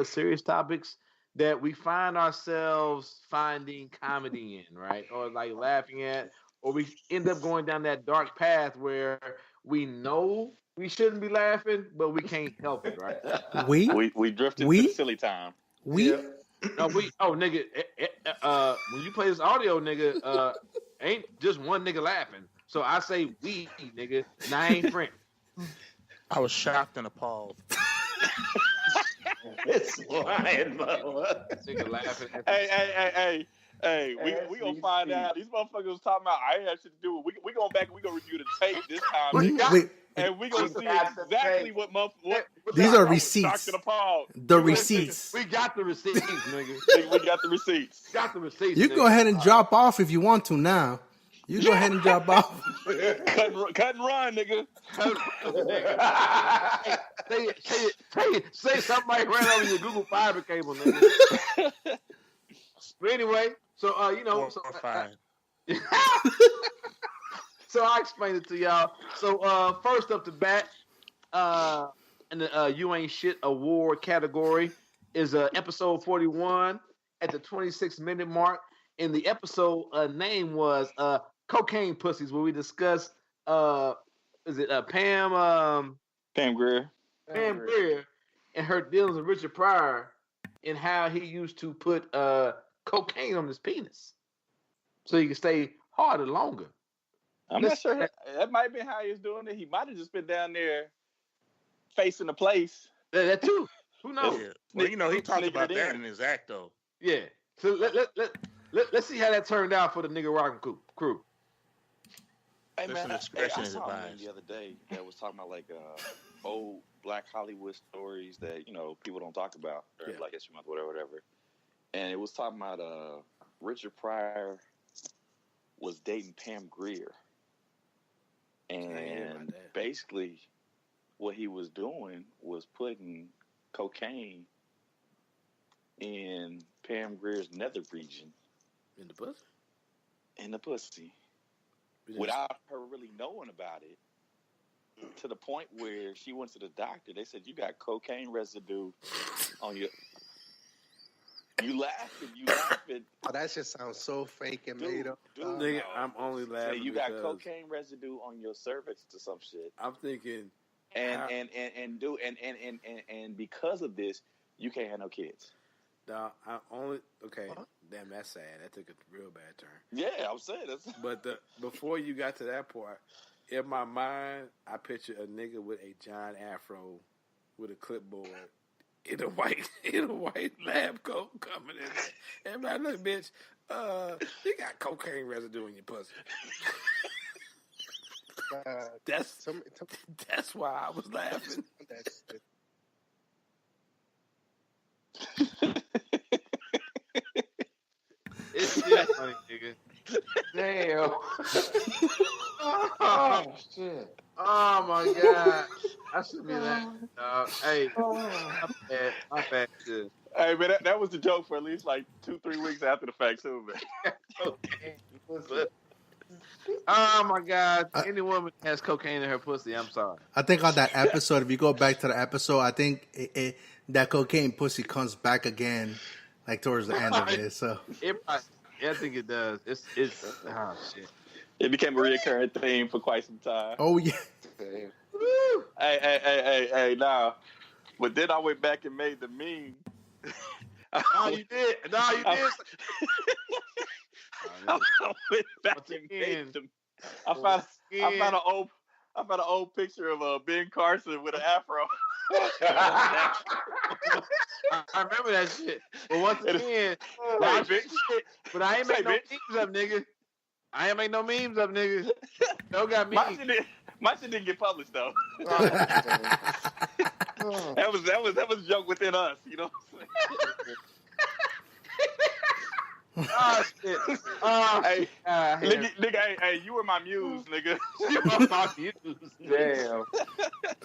serious topics that we find ourselves finding comedy in, right? Or like laughing at, or we end up going down that dark path where we know we shouldn't be laughing, but we can't help it, right? We drifted to silly time. Nigga, when you play this audio, nigga, ain't just one nigga laughing. So I say we, nigga, and I ain't French. I was shocked and appalled. It's lying, mother. Nigga laughing. Hey, we gonna find out. These motherfuckers was talking about I ain't had shit to do with. We going back and we gonna review the tape this time. And we gonna see exactly what these are receipts. The receipts. We got the receipts, nigga. We got the receipts. You go ahead and drop off if you want to now. You go ahead and drop off. Cut and run, nigga. Say something like ran over your Google Fiber cable, nigga. But anyway, so so I explained it to y'all. So first up to bat, in the You Ain't Shit Award category is episode 41 at the 26-minute mark. And the episode name was Cocaine Pussies, where we discussed Pam Grier. Pam Grier and her dealings with Richard Pryor and how he used to put cocaine on his penis so he could stay harder longer. I'm not sure. That might have been how he was doing it. He might have just been down there facing the place. That too. Who knows? Yeah. Well, he talked about that in his act, though. Yeah. So let's see how that turned out for the Negroraguan crew. Hey, man, I saw one the other day that was talking about like old Black Hollywood stories that people don't talk about during Black History Month, whatever. And it was talking about Richard Pryor was dating Pam Grier, and basically what he was doing was putting cocaine in Pam Grier's nether region. In the pussy? In the pussy. Without her really knowing about it, to the point where she went to the doctor. They said, you got cocaine residue on your... You laughing. Oh, that just sounds so fake and made up. Nigga, I'm only laughing. So you got cocaine residue on your cervix or some shit. I'm thinking... And because of this, you can't have no kids. No, I only... Okay, damn, that's sad. That took a real bad turn. Yeah, I'm saying that's... But before you got to that part, in my mind, I picture a nigga with a giant afro with a clipboard in a white lab coat coming in there. And I'm like, bitch, you got cocaine residue in your pussy. That's why I was laughing. It's still funny, nigga. Damn. Oh shit. Oh my god. I should be laughing, dog. Hey, my bad. Shit. Hey, man, that was the joke for at least like 2-3 weeks after the fact, too, man. Oh my god. Any woman has cocaine in her pussy, I'm sorry. I think on that episode, if you go back to the episode, I think that cocaine pussy comes back again, like towards the end of it. So Yeah, I think it does. It's oh shit. It became a recurring theme for quite some time. Oh yeah. Woo! Hey, nah. But then I went back and made the meme. No, you did. No, you did. I went back and made the. I found an old picture of Ben Carson with an afro. I remember that shit. But once again, but I ain't make no memes up, nigga. I ain't make no memes up, nigga. No got me. My shit didn't get published though. That was a joke within us, you know. Oh shit. Hey, nigga, hey, you were my muse, nigga. You were my muse. Damn.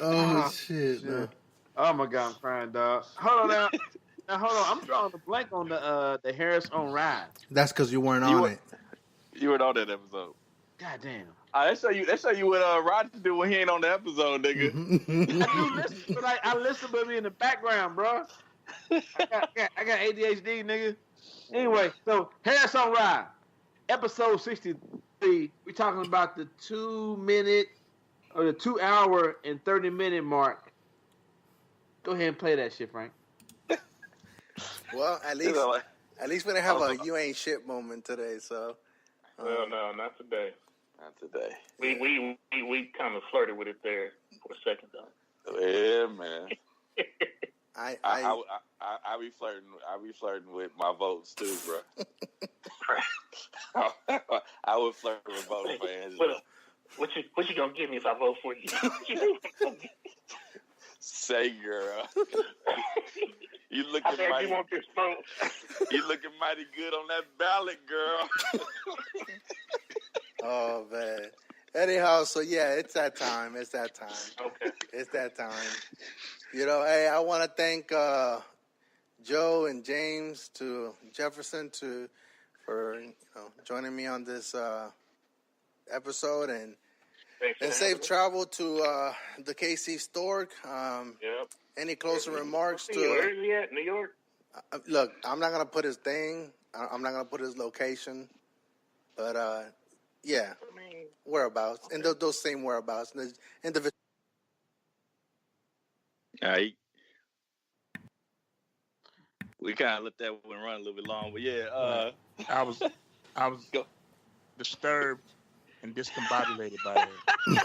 Oh shit. Man. Oh my god, I'm crying, dog. Hold on now. Hold on. I'm drawing a blank on the Harris on Rise. That's because you weren't on it. You weren't on that episode. God damn. They show you what Roger do when he ain't on the episode, nigga. I do listen, but I listen, but be in the background, bro. I got ADHD, nigga. Anyway, so Harris on Ride, episode 63. We talking about the 2 minute or the 2 hour and 30-minute mark. Go ahead and play that shit, Frank. Well, at least we didn't have a you ain't shit moment today. So. Well, no, not today. Not today. We kind of flirted with it there for a second, though. Yeah, man. I be flirting. I be flirting with my votes too, bro. I would flirt with voting for Angela. What you gonna give me if I vote for you? Say, girl. You looking mighty. You want this vote? You looking mighty good on that ballot, girl. Oh man. Anyhow, so yeah, it's that time. Okay. It's that time. You know, hey, I want to thank Joe and James to Jefferson for joining me on this episode and safe travel to the KC Stork. Yep. Any closing remarks to? Where is he at? New York. Look, I'm not gonna put his thing. I'm not gonna put his location, but yeah, whereabouts in those same whereabouts in the. We kind of let that one run a little bit long, but yeah, I was disturbed and discombobulated by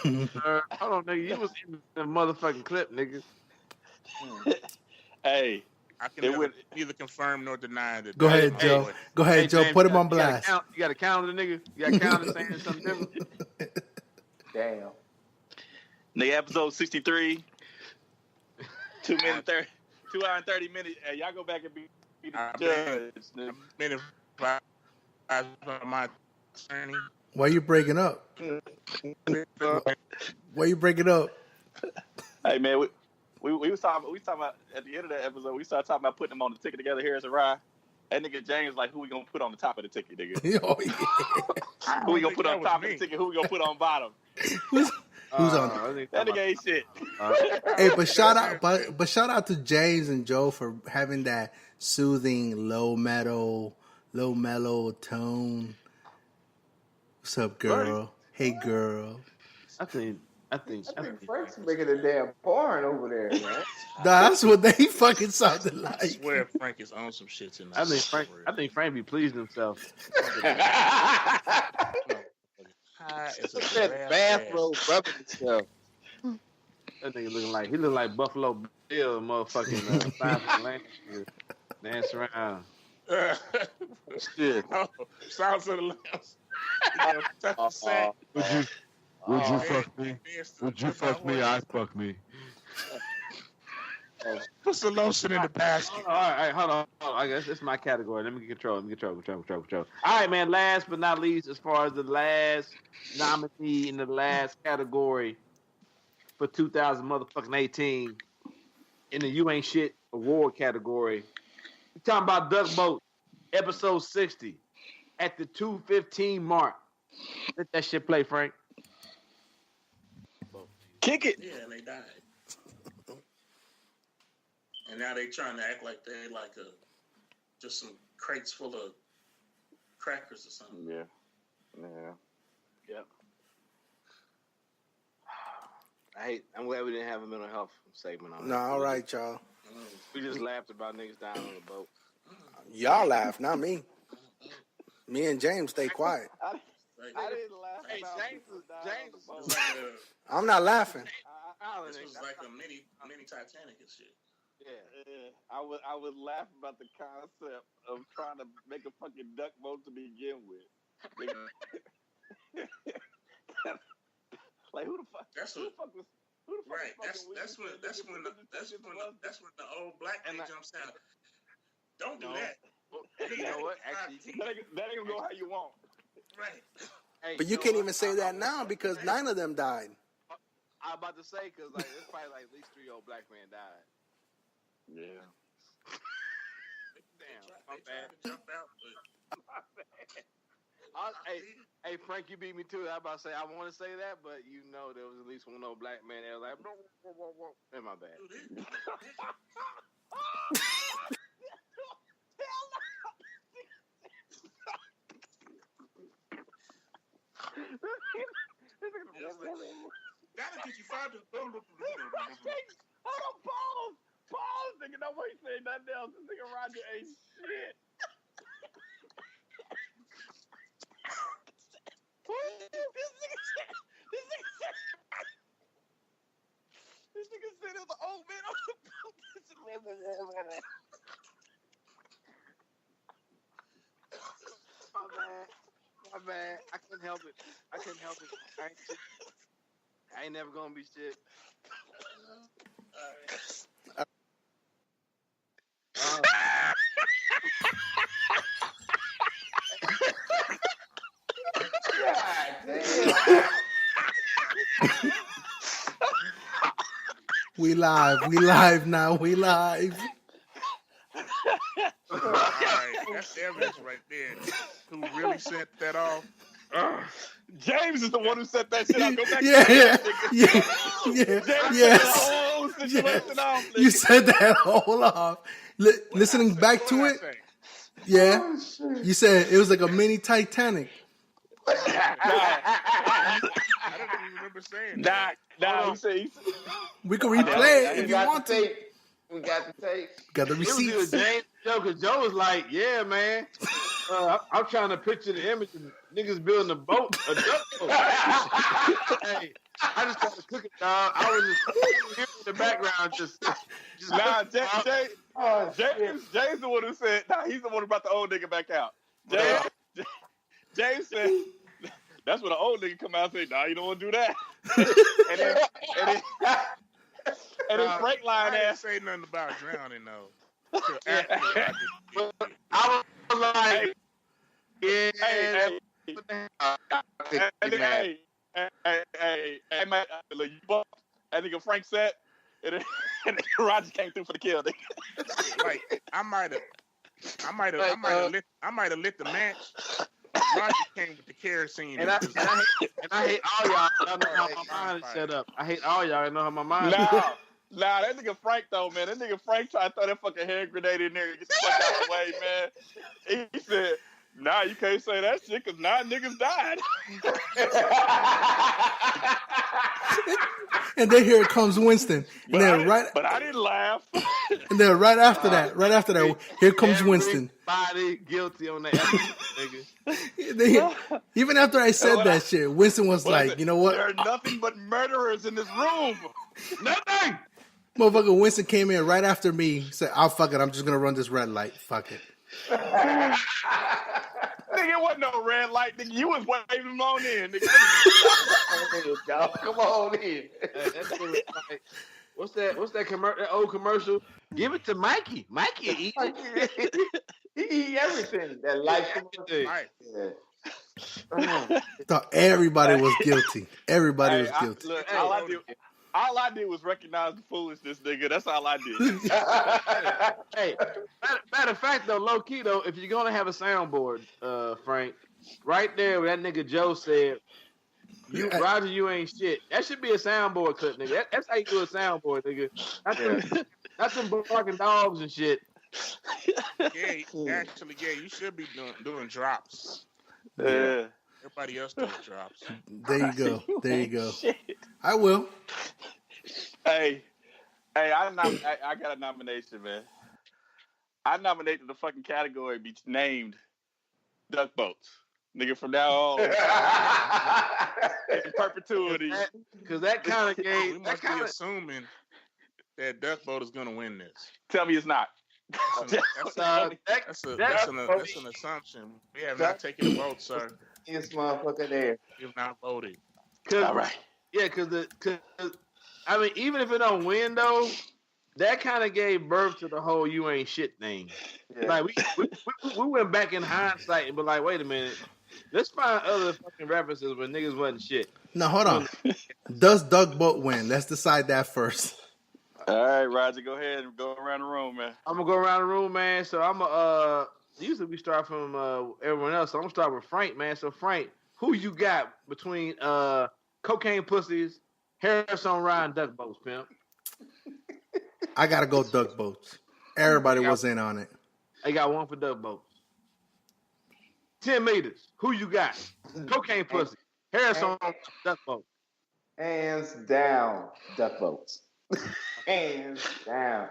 it. Hold on, nigga. You was in the motherfucking clip, nigga. Hey, I can neither confirm nor deny that. Go ahead, Joe. Go ahead, Joe. James, put him on blast. You got a calendar, nigga? You got a calendar saying something different? Damn. Nigga, episode 63. 2 hour and 30 minutes. Hey, y'all go back and be the judge. My attorney. Why you breaking up? Why you breaking up? Hey man, we was talking about at the end of that episode. We started talking about putting them on the ticket together. Here's a ride. That nigga James like, who we gonna put on the top of the ticket, nigga? Oh, yeah. Who we gonna put on top of the ticket? Who we gonna put on bottom? Who's on it? That nigga ain't shit. Hey, but shout out to James and Joe for having that soothing, low mellow tone. What's up, girl? Right. Hey, girl. I think Frank's making a damn porn over there, man. That's what they fucking sounded like. I swear Frank is on some shit tonight. I think Frank be pleasing himself. That bathrobe rubbing himself. That nigga look like Buffalo Bill, motherfucking dance around. Shit. Oh, sounds of the lambs. Would you fuck me? Would you fuck me? I fuck me. Put some lotion in the basket. All right, hold on. I guess it's my category. Let me get control. All right, man. Last but not least, as far as the last nominee in the last category for 2018 in the You Ain't Shit award category, we're talking about Duck Boat, episode 60, at the 2:15 mark. Let that shit play, Frank. Kick it. Yeah, and they died. And now they trying to act like they just some crates full of crackers or something. Yeah. Yep. I'm glad we didn't have a mental health segment on that. No, all right, y'all. We just laughed about niggas dying on the boat. Y'all laugh, not me. Me and James stay quiet. I didn't laugh. Hey, James. I'm not laughing. This was like a mini Titanic and shit. Yeah. I would laugh about the concept of trying to make a fucking duck boat to begin with. Like who the fuck? That's when the old black man jumps out. Don't do that. You know what? Actually, that ain't gonna go how you want. Right. Hey, But you can't even say that now because 9 of them died. I'm about to say because like there's probably like at least 3 old black men died. Yeah. Damn. My bad. Jump out, Hey, Frank, you beat me to it. I was about to say I want to say that, but you know there was at least one old black man there like, in my bad. That'll get you fired. Hold on, pause, nigga. Nobody saying nothing else. This nigga Roger ain't shit. This nigga said it was an old man on the boat. My bad. I couldn't help it. I ain't never gonna be shit. We live now. We live. All right, that's evidence right there. Who really set that off? James is the one who set that shit. I'll go back Yes. You said that whole off. Listening back to it, yeah. You said it was like a mini Titanic. I don't even remember saying that. Nah, We can replay it if you want to. We got the tape. Got the It was receipts. either James or Joe, because Joe was like, yeah, man. I'm trying to picture the image of niggas building a boat, a duck boat. Hey, I just tried to cook it, dog. I was just here in the background, just nah, James the one who said, he's the one who brought the old nigga back out. James said, that's when the old nigga come out and say, nah, you don't want to do that. and then Frank line ass say nothing about drowning though. I was like, yeah. Hey, man, look, you bumped. That nigga Frank said, and then Roger came through for the kill. Like I might have lit the match. Roger came with the kerosene. And I hate all y'all. Y'all know how my mind is set up. I hate all y'all. I know how my mind is set up. Nah, that nigga Frank though, man. That nigga Frank tried to throw that fucking hand grenade in there and get the fuck out of the way, man. He said, nah, you can't say that shit because 9 niggas died. And then here comes Winston. And then but I didn't laugh. And then right after that, here comes Winston. Everybody guilty on that nigga. Even after I said that shit, Winston was like, you know what? There are nothing but murderers in this room. Nothing. Motherfucker Winston came in right after me, said, "I'll fuck it. I'm just gonna run this red light. Fuck it." Nigga, it wasn't no red light. Nigga, you was waving them on in. Nigga. Come on in. What's that that old commercial? Give it to Mikey. Mikey eat it. He eat everything. That life commercial. Thought everybody was guilty. Everybody was guilty. Look, all I did was recognize the foolishness, nigga. That's all I did. Hey, matter of fact, though, low key though, if you're gonna have a soundboard, Frank, right there where that nigga Joe said, Roger, you ain't shit. That should be a soundboard clip, nigga. That's how you do a soundboard, nigga. Not them barking dogs and shit. Actually, you should be doing drops. Yeah. Everybody else does drops. There you go. There you go. Shit. I will. Hey, I got a nomination, man. I nominated the fucking category be named Duck Boats. Nigga, from now on, in perpetuity. Because that kind of game, we must be assuming that Duck Boat is going to win this. Tell me it's not. That's an assumption. We have not taken a vote, sir. This motherfucker there. We have not voted. All right. Yeah, because I mean, even if it don't win though, that kind of gave birth to the whole "you ain't shit" thing. Yeah. Like we went back in hindsight and be like, wait a minute, let's find other fucking references where niggas wasn't shit. No, hold on. Does Duck Boat win? Let's decide that first. All right, Roger, go ahead and go around the room, man. I'm gonna go around the room, man. So I'm usually we start from everyone else. So I'm gonna start with Frank, man. So Frank, who you got between cocaine pussies, Harrison Ryan, Duck Boats, pimp? I gotta go Duck Boats. Everybody was in on it. I got one for Duck Boats. 10 meters. Who you got? Cocaine pussy. Harrison Duck Boats. Hands down, Duck Boats. Hands down.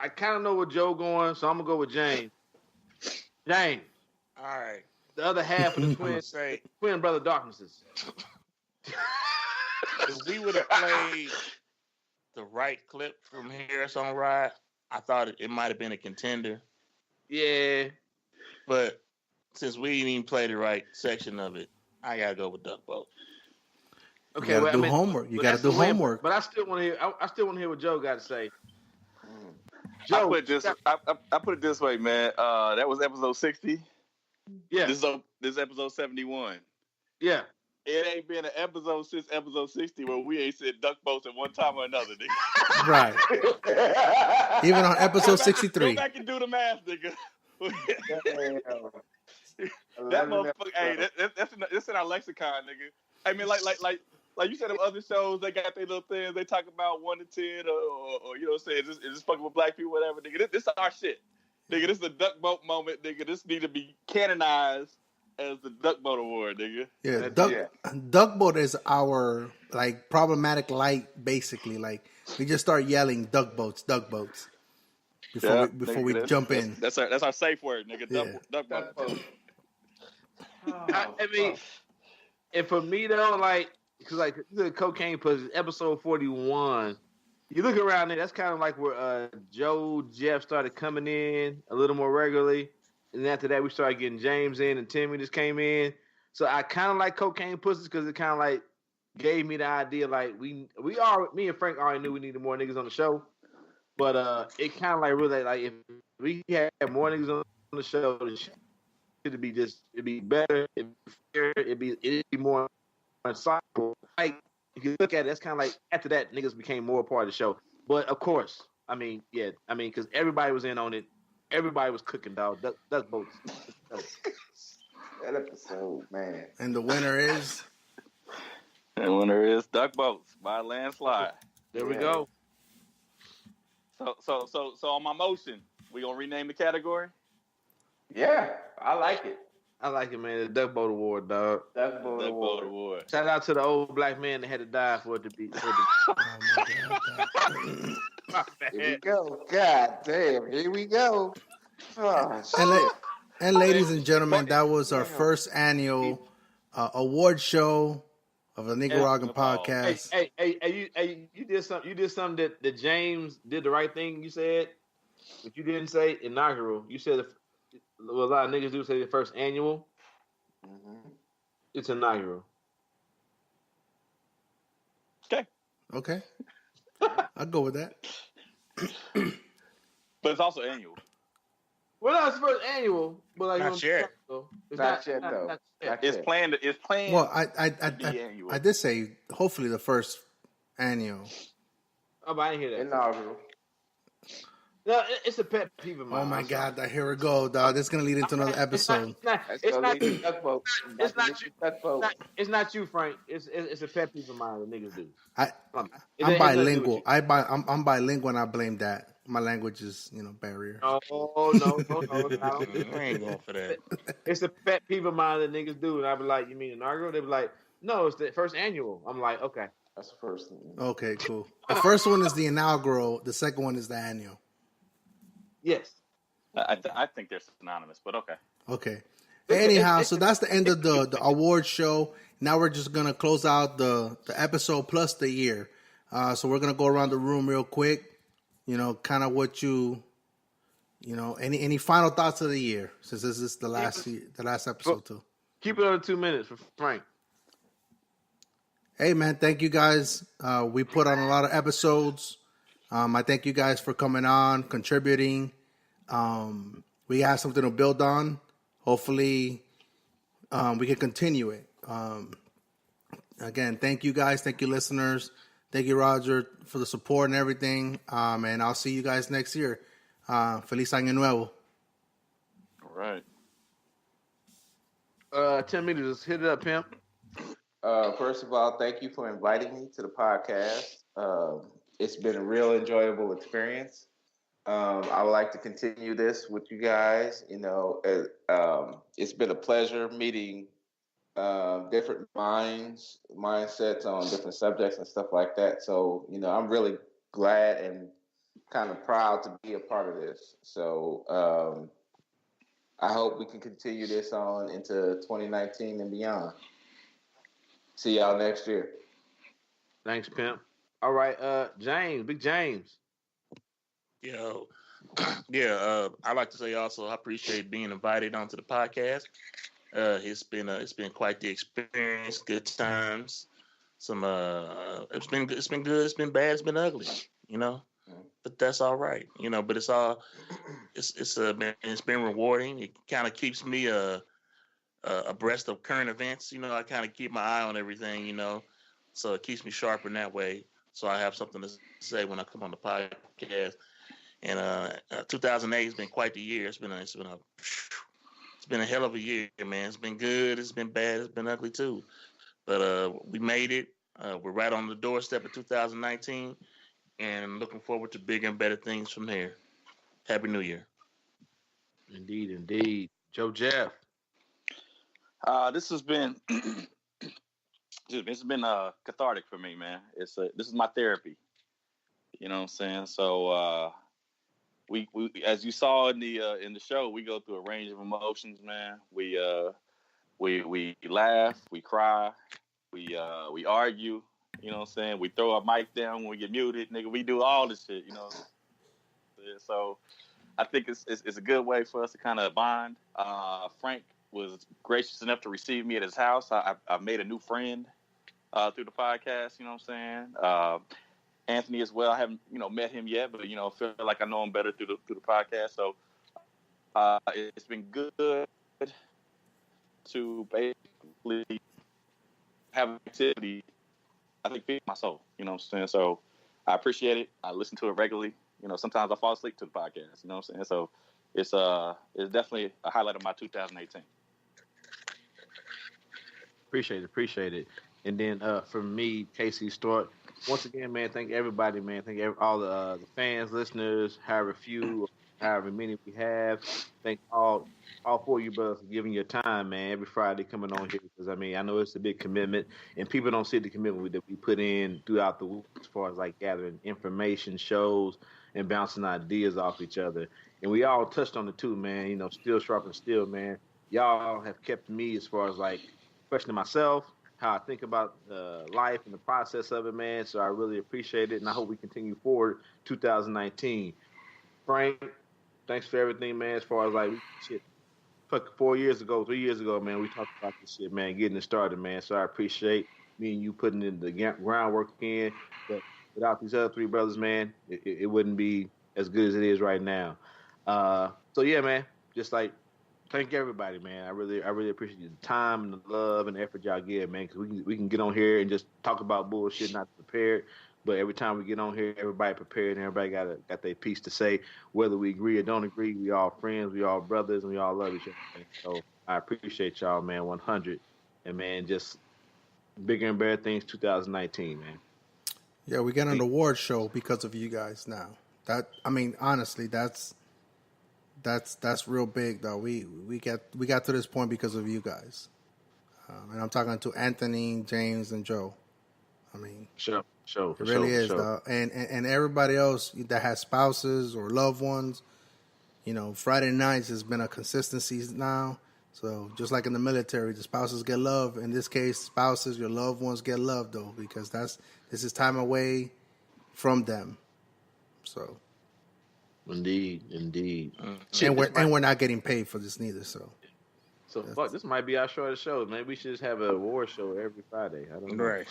I kind of know where Joe going, so I'm gonna go with James. James. All right. The other half of the twin brother darknesses. If we would have played the right clip from Harrison Ride, I thought it might have been a contender. Yeah. But since we didn't even play the right section of it, I gotta go with Duck Boat. Okay, you gotta do homework. You gotta do homework. But I still want to hear. I still want to hear what Joe got to say. Joe, I put it this way, man. That was episode 60. Yeah. This is episode 71. Yeah. It ain't been an episode since episode 60 where we ain't said Duck Boats at one time or another, nigga. Right. Even on episode 63. Go back and do the math, nigga. That motherfucker. Hey, that's in our lexicon, nigga. I mean, like you said, them other shows, they got their little things. They talk about 1 to 10, or you know what I'm saying? Is this fucking with black people, whatever, nigga. This is our shit, nigga. This is a Duck Boat moment, nigga. This need to be canonized as the Duck Boat Award, nigga. Yeah, Duck Boat is our like problematic light, basically. Like we just start yelling Duck Boats before we jump in. That's our safe word, nigga. Duck Boat. I mean, and for me though, like, because like the cocaine pussy, episode 41. You look around there, that's kind of like where Jeff started coming in a little more regularly. And after that, we started getting James in, and Timmy just came in. So I kind of like cocaine pussies because it kind of like gave me the idea like me and Frank already knew we needed more niggas on the show, but it kind of like really like if we had more niggas on the show, it'd be better, it'd be more insightful. Like if you look at it, that's kind of like after that niggas became more a part of the show. But of course, because everybody was in on it. Everybody was cooking, dog. That's both. That episode, man. And the winner is? The winner is Duck Boats by a landslide. There we go. So on my motion, we gonna rename the category? Yeah, I like it. I like it, man. The Duck Boat Award, dog. Duck Boat Award. Shout out to the old black man that had to die for it to be. Oh my God. Here we go. God damn. Here we go. Oh, and ladies and gentlemen, that was our first annual award show of the Nicaraguan podcast. Hey, you did something that James did the right thing. You said, but you didn't say inaugural. You said a lot of niggas do say the first annual. Mm-hmm. It's inaugural. Okay. I'll go with that. But it's also annual. Well, no, it's first annual, but like not yet. It's not yet, though. It's planned. It's planned. Well, annual. I did say hopefully the first annual. Oh, but I didn't hear that. Inaugural. No, it's a pet peeve of mine. Oh my God! Here we go, dog. This is gonna lead into another episode. It's not you, Frank. It's a pet peeve of mine that niggas do. I'm bilingual. I'm bilingual, and I blame that. my language is barrier. Oh no. I don't. I ain't going for that. It's the pet peeve of mine that niggas do, and I be like, "You mean inaugural?" They be like, "No, it's the first annual." I'm like, "Okay, That's the first thing. Okay, cool. The first one is the inaugural. The second one is the annual. yes." I think they're synonymous, but okay. Okay. Anyhow, so that's the end of the award show. Now we're just gonna close out the episode plus the year. So we're gonna go around the room real quick. Kind of what any final thoughts of the year, since this is the last episode too. Keep it under 2 minutes for Frank. Hey man, thank you guys. We put on a lot of episodes. I thank you guys for coming on, contributing. We have something to build on. Hopefully, we can continue it. Again, thank you guys. Thank you, listeners. Thank you, Roger, for the support and everything. And I'll see you guys next year. Feliz Año Nuevo. All right. 10 minutes. Just hit it up, pimp. First of all, thank you for inviting me to the podcast. It's been a real enjoyable experience. I would like to continue this with you guys. It's been a pleasure meeting different mindsets on different subjects and stuff like that. So, I'm really glad and kind of proud to be a part of this. So, I hope we can continue this on into 2019 and beyond. See y'all next year. Thanks, pimp. All right, James, Big James. Yo, yeah. I like to say also I appreciate being invited onto the podcast. It's been quite the experience. Good times. It's been good. It's been bad. It's been ugly. But that's all right. But it's been rewarding. It kind of keeps me abreast of current events. I kind of keep my eye on everything. So it keeps me sharp in that way. So I have something to say when I come on the podcast. And 2008 has been quite the year. It's been a hell of a year, man. It's been good. It's been bad. It's been ugly too. But we made it. We're right on the doorstep of 2019, and looking forward to bigger and better things from here. Happy New Year. Indeed. Joe Jeff. This has been cathartic for me, man. This is my therapy. You know what I'm saying? So we as you saw in the show, we go through a range of emotions, man. We laugh, we cry, we argue. You know what I'm saying? We throw our mic down when we get muted, nigga. We do all this shit. So I think it's a good way for us to kind of bond. Frank was gracious enough to receive me at his house. I made a new friend through the podcast. You know what I'm saying? Anthony as well. I haven't met him yet, but feel like I know him better through the podcast. So it's been good to basically have activity. I think feed my soul. You know what I'm saying? So I appreciate it. I listen to it regularly. Sometimes I fall asleep to the podcast. You know what I'm saying? So it's definitely a highlight of my 2018. Appreciate it. And then for me, Casey Stewart. Once again, man, thank everybody, man. Thank all the fans, listeners, however few, however many we have. Thank all four of you brothers for giving your time, man, every Friday coming on here. Because, I know it's a big commitment, and people don't see the commitment that we put in throughout the week as far as, like, gathering information, shows, and bouncing ideas off each other. And we all touched on it, too, man. Still sharp and still, man. Y'all have kept me as far as, like, questioning myself, how I think about life and the process of it, man. So I really appreciate it, and I hope we continue forward 2019. Frank, thanks for everything, man. As far as, like, shit, 3 years ago, man, we talked about this shit, man, getting it started, man. So I appreciate me and you putting in the groundwork in. But without these other three brothers, man, it wouldn't be as good as it is right now. So yeah, man, just like, thank everybody, man. I really appreciate the time and the love and the effort y'all give, man. Because we can get on here and just talk about bullshit, not prepared. But every time we get on here, everybody prepared and everybody got their piece to say. Whether we agree or don't agree, we all friends, we all brothers, and we all love each other. Man. So I appreciate y'all, man, 100. And man, just bigger and better things 2019, man. Yeah, we got an award show because of you guys now. Honestly, that's real big though. We got to this point because of you guys, and I'm talking to Anthony, James, and Joe. Sure, it really is though, and everybody else that has spouses or loved ones. Friday nights has been a consistency now. So just like in the military, the spouses get love. In this case, spouses, your loved ones get love though, because this is time away from them. So. Indeed. And we're not getting paid for this neither. So fuck, this might be our shortest show. Maybe we should just have an award show every Friday. I don't know. Right.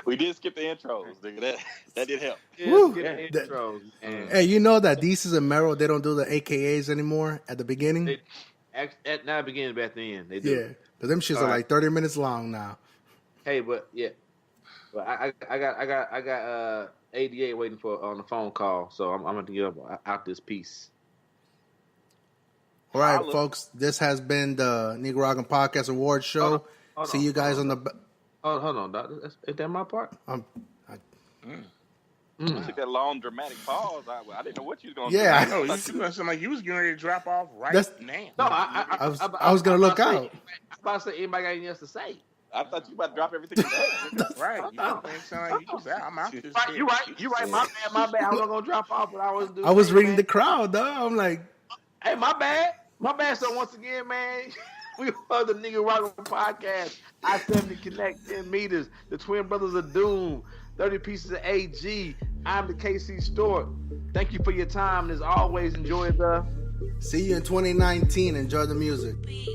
We did skip the intros, nigga. That did help. Intros. Hey, you know that Deezus and Merrill, they don't do the AKAs anymore at the beginning? At not beginning, but at the end. They do. Yeah, but them shits are like 30 minutes long now. Hey, but yeah. But I got 88 waiting for on the phone call, so I'm going to give out this piece. All right, folks. This has been the Nicaraguan Podcast Awards show. See you guys on the... Hold on, Doc. Is that my part? Took that long dramatic pause. I didn't know what you was going to do. I know. You sound like you was getting ready to drop off now. No, I was going to look out. I was about to say, anybody got anything else to say? I thought you about to drop everything today. Right. You sound like you was out. I'm out this You right. My bad. I was going to drop off, but I was reading the crowd, though. I'm like... Hey, my bad. So once again, man, we are the Nicaraguan Podcast. I-70 Connect 10 meters. The Twin Brothers of Doom. 30 pieces of AG. I'm the KC Stork. Thank you for your time. And as always, enjoy the... See you in 2019. Enjoy the music. Peace.